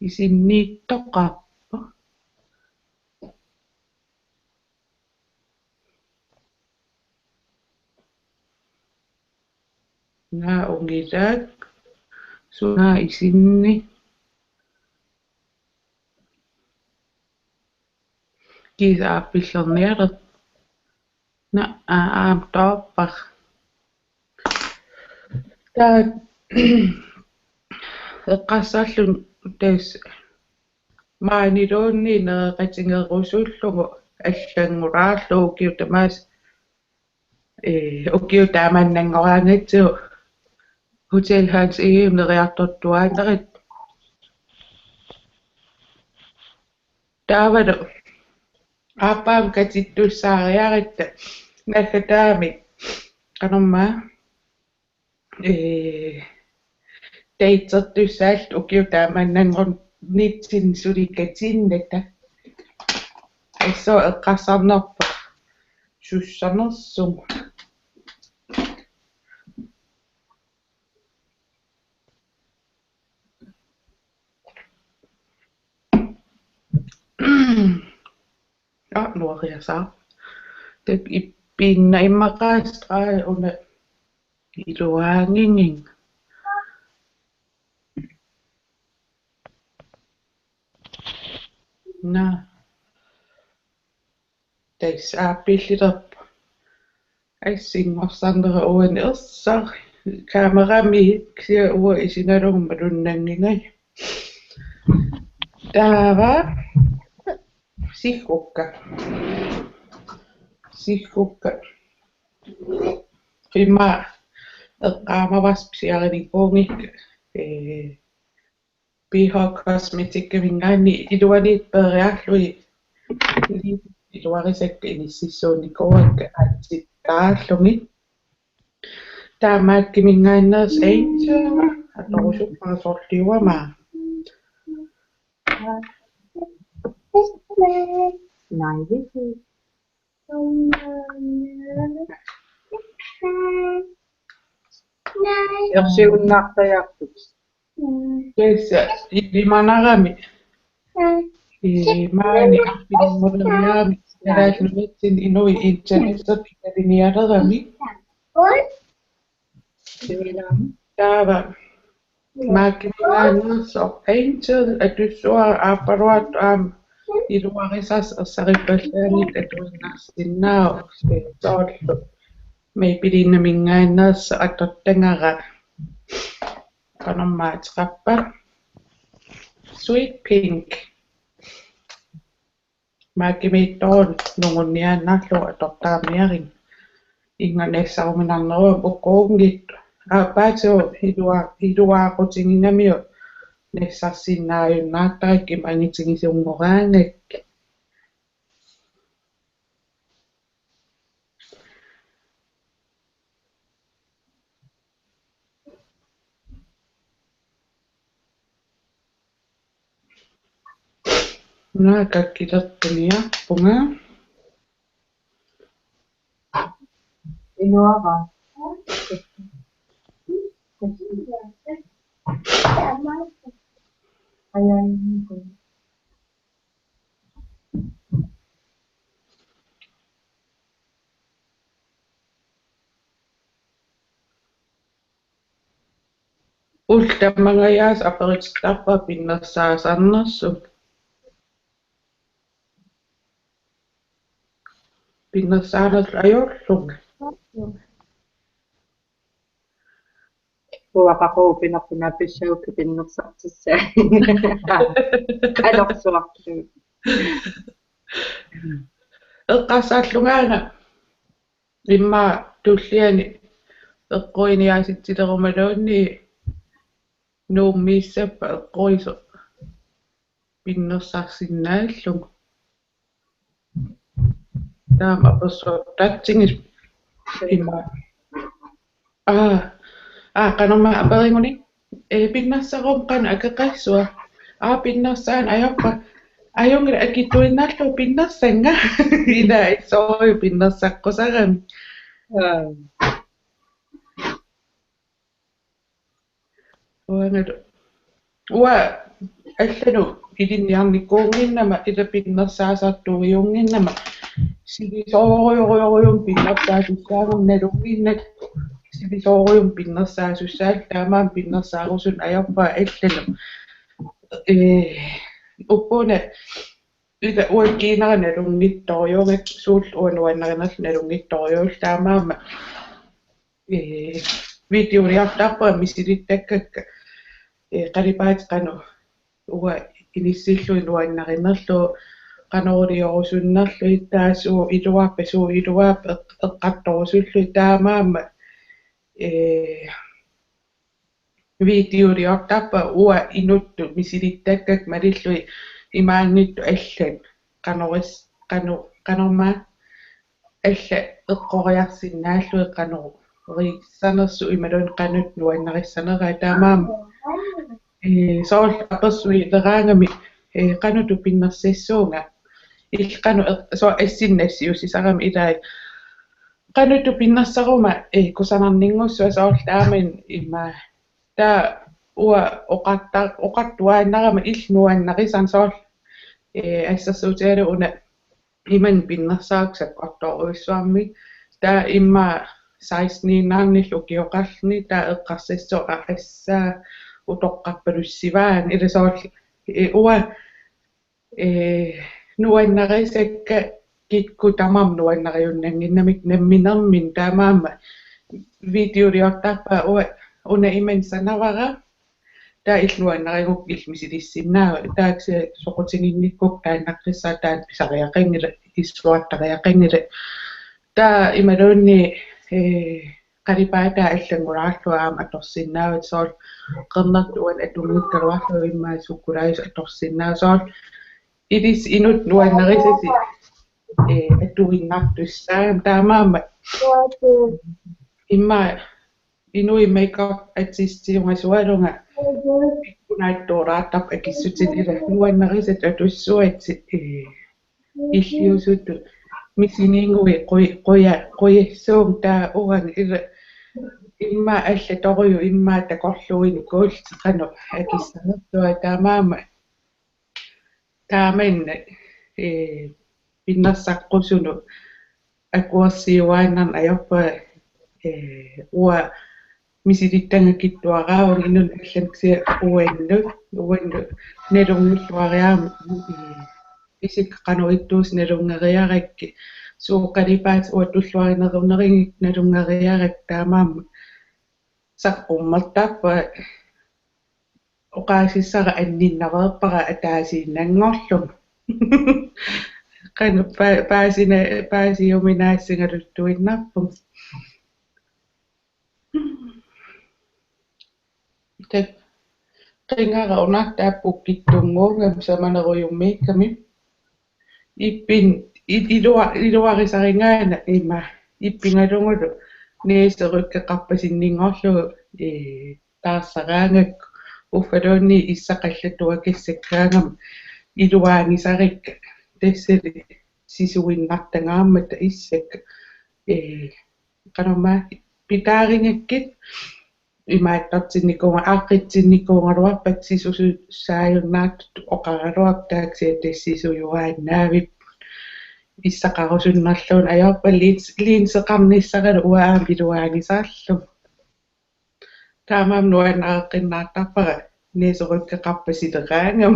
isinniittoqaappa nga ungisaak sunga isinni kiisaappillernialet na aam tooppar taa eqqassarlun taas maaniluunni neeqatingeerusullugu аллангулаарлу укиу тамаас укиу таамааннангораангатсуу Hotel Hans Egem neriartortuaanерит таавалу аапаам катиттуссаариарита наллатаами канормаа таитсертуссаалт укиу таамааннангорн нитсин суликкатиинната ассоо эққарсарнерпа суссанерсума nuoriasaa tep ippiinna immaqaastraa una iluaanginging na tais aappillilerpa ассингорсарнера уани ерсар камерами ксиа уа исиналугма луннангинgai таава sihkukka imma eqqaamavaspisiarinikuungikka BH Cosmetic mingaani ilualit periarlui iluarisakka inississuunikuakka atsittaallungi taamaakki mingaanneers Angel atorusukkunga sorliuama Ersiunnaartajaqtut. Kesa ilimanarami maani arpinimmolerniarami alaallunitsin inui internetsot ikalinialerami taava maakkimingaanneerso Angel atussuar aapparuat iluarisas ersaripallaanit atuinnaarsinnaa soorlu meipiliinnamingaanneersa atortangara qanormaatiqappa Sweet Pink maakkimiittorun nungunniaannarlu atortaamiarin inganeessaruminarneruam ukkuungittu aappaatio hiluaaqutigingamio nessarsinnaajunnaartarikkim angitigisungораангакки naakakkilertuniarpunga Inuara. Ayayniku. ultamangayas aperitstappa pinnersaasarnersu pinnersaanerlu ajorlunga Ruokakoupinappunapissautti pinnersartissa. Adorsuartu. eqqarsааллунгаана имма туллиани эққуиниааситсилеруmalуунни нууммииссаппа эққуисо пиннерсарсиннааллугу таама апперсуартатсигис имма qanorma aperinguni pinnerssarum qana akeqassua pinnersaan ajorpa ajungila akittuinnaallu pinnersanga ila issoi pinnersaqqusarami uangalu ua allanu ilinniarnikuunginnama ila pinnersaasartuiunginnama sigisooruyum pinnersaasussaanernalunginnat sigisooruyum pinnersaasussaal taamaam pinnersaarusun ajorpa allanu uppuna ila uakkiinerinalungittoriungak suul uanuannerinalnalungittoriuul taamaama videoriartarpa misilittakkakka qalipaat qanu ua inissillu iluannarinerlu qanoruliorusunnerlu ittaasuu iluaap eqqattorusullu taamaama videoriartarpa ua inuttu misilittakkak malillui imaannittu allan qanorma alla eqqoriarsinnaallu qanoru riissanersu imalun qanut nuannarissaneraa taamaama sool apersui leraangami qanutu pinnersissuunga ilqanu so assinnassiussisarami ilai qanutu pinnersaruma kusanarningussua sool taamin imma taa ua oqattuaannarama illnuannarisan sool assassuutialu una iman pinnersaaqsaqqartoruissuarmi taa imma 16-naarnillu kioqarni taa eqqarsissu assaa utoqqarpalussivaan ila sool ua nuannarisakka kikku tamam nuannariunnanginnamik namminermin taamaama videoriortarpa ua una iman sanavara taa illuannaringuk ilmisilissinnaava taakse soqutiginnikkuk taannaqrissaa taat pisariaqingile issuattariaqingile taa imaluunni qalipaata allangulaarlua aama atorsinnaavat sool qernert uan atungikkaluarlu immaa sukkulaayus atorsinnaa sool ilis inut nuannerisasi atuinnaartussaam taamaama immaa inui makeup artistiungasualunga ikkunaittuuraatap akissutilila nuannerisat atussuat illiusuttu misiniingui qoyassuum taa uran ila imma allatoriu imma takorluini kuultiqanu akissanertua taamaama taamanna pinnersaqqusunu akuarsiuaannan ajorpa ua misilittangakittuaraavun innun allansia uannu nalungulluariaama isiqqanuittuus nalungeriarakki suuqalipaat uatulluarinerunneringik nalungeriarak taamaama saqqummertaappa oqaasissara anninnareerpara ataasiinnangorlum qanu paasiuminaassigaluttuinnarpum tak qingara unartaappukittunguungam samaneruyummiikkami ippin iluarisaringaana ima ippingalungulu niiserukkeqarpasinninngorlugu taarsaraangakku uffalunni issaqallatuakissakkaangam iluaanisarikka tassali sisuinnartangaamata issakka qanama pitaaringakkit imaattartinnikunga aaqqitsinnikungaluarpak sisusu saayunnaartut oqaraluak taaksia tassisuyuaannaavip issaqarusunnerluun ajorpa liinseqarnissaqalu uaam iluaanisarlum taamaam nuanaqinnaartarpara niiserukkeqarpasileraangam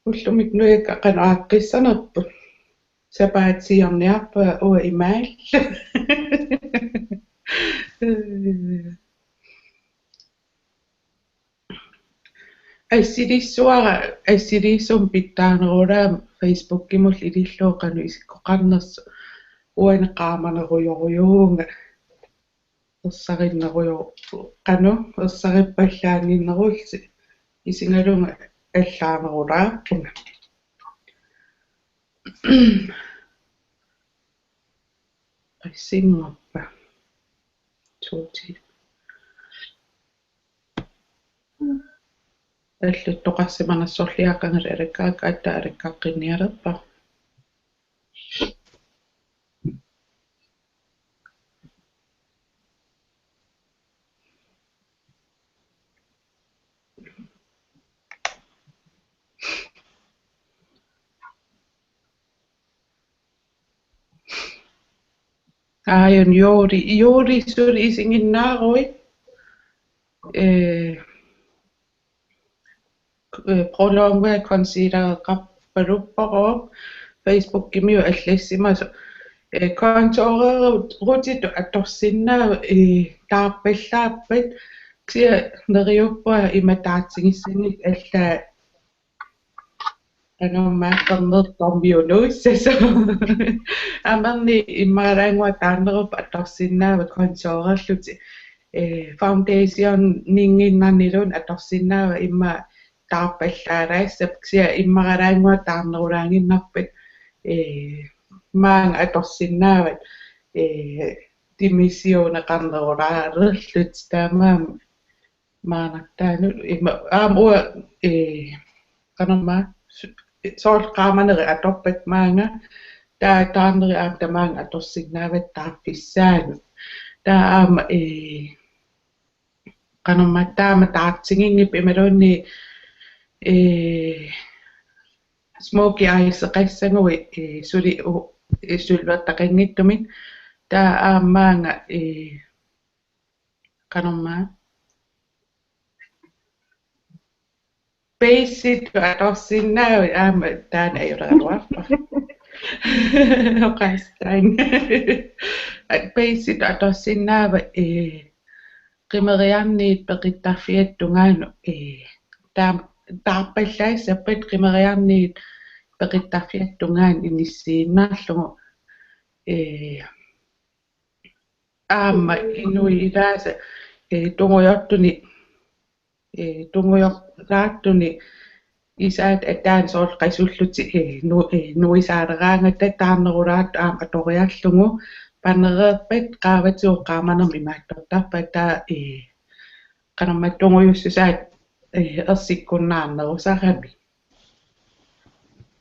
ullumik nuikka qanu aaqqissanerpu sapaatsiorniarpa ua imaalla assilissuum pittaanerulaam Facebook-imul ililluuqanu isikkoqarnersu uaneqaamaneruyoriuunga qanu ersarippallaanginnerulsi isingalunga allaanerulaarpunga qissingorpa tuuti alluttoqarsimanassorliaqangala alakkaakka atta alakkaqqinnialerpa Aion juuri suri isinginnaarui prolongua considereqarpalupparo Facebook-imiu allassimasu kontoorerut rutitu atorsinnaa taarpallaappat ksia neriuppa imataatsingissangik allaa qernertormiunuussasa amerni immaraangua taannerup atorsinnaava kontoorerluti foundation ninginnarnilun atorsinnaava imma taarpallaalaissap ksia immaralaangua taarnerulaanginnarpat maanga atorsinnaavat dimissioneqarnerulaalerlut taamaam maanartaanu ua qanama sool qaamaneri atorpat maanga taarneri aamtamaanga atorsinnaavat taarpissaanu taama qanama taama taartingingip imalunni smoky eyes qassangui suli sulvertaqinngittumit taa aammaanga qanama basic atorsinnaavi aama taana ayuraluarpa Oqaistaan. At basic atossinnaava qimeriarniit peqittaffiattungaanu taarpallaissappat qimeriarniit peqittaffiattungaan inissiinnaarlugu aamma inui ilaasa tungujorlaattuni isaat ataan sool qasulluti nuisaaleraangata taarnerulaat aam atoriarlugu panereerpat qaavatuo qaamanermi maattortarpata qanammattungujussusaat ersikkunnaarnerusarami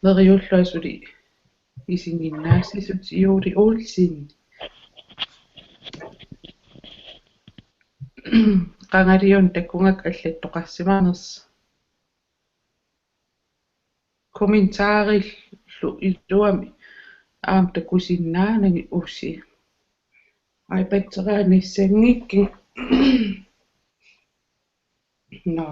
neriulluasuli isinginnaasisut Juuli Olsen qangaliun takkungak allattoqarsimarners kommentaarилlu illuami aam takusinnaanagi ussi aipatteraanissangikki no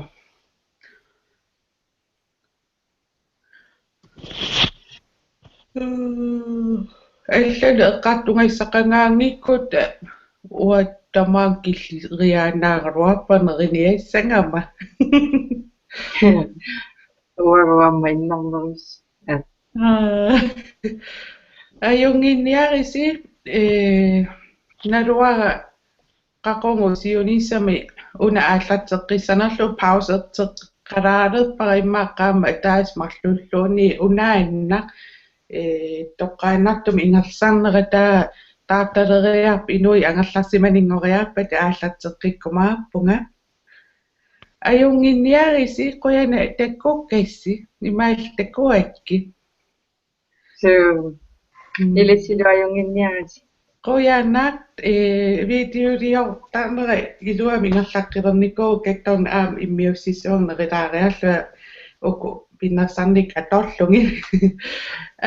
аллали эққартунгаиссақангаангиккут уаттамааккиллириаанааруаппанериниассангама Uarama innernerus. ajunginniarisi naluara qaqongusiunissami una aallatseqqissanerlu pauserteqqalaalerparimmaaqaama taasmarlulluuni unaannaq toqqaannartum ingersarnerataa taartaleriarp inui angerlarsimaningoriarpat aallatseqqikkumaappunga ajunginniarisi qoyana takkukkaissi imaal takkuatki So, ilisiluajunginniarisi. qoyanaat videoliortarnera iluami ingerlaqqilernikuu kaktorna aam immiussisuornerilaariarlua uku pinnersarnik atorlungi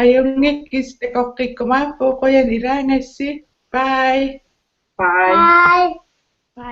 ajungikkis takoqqikkumaappu qoyan ilaangassi bye Bye. Bye.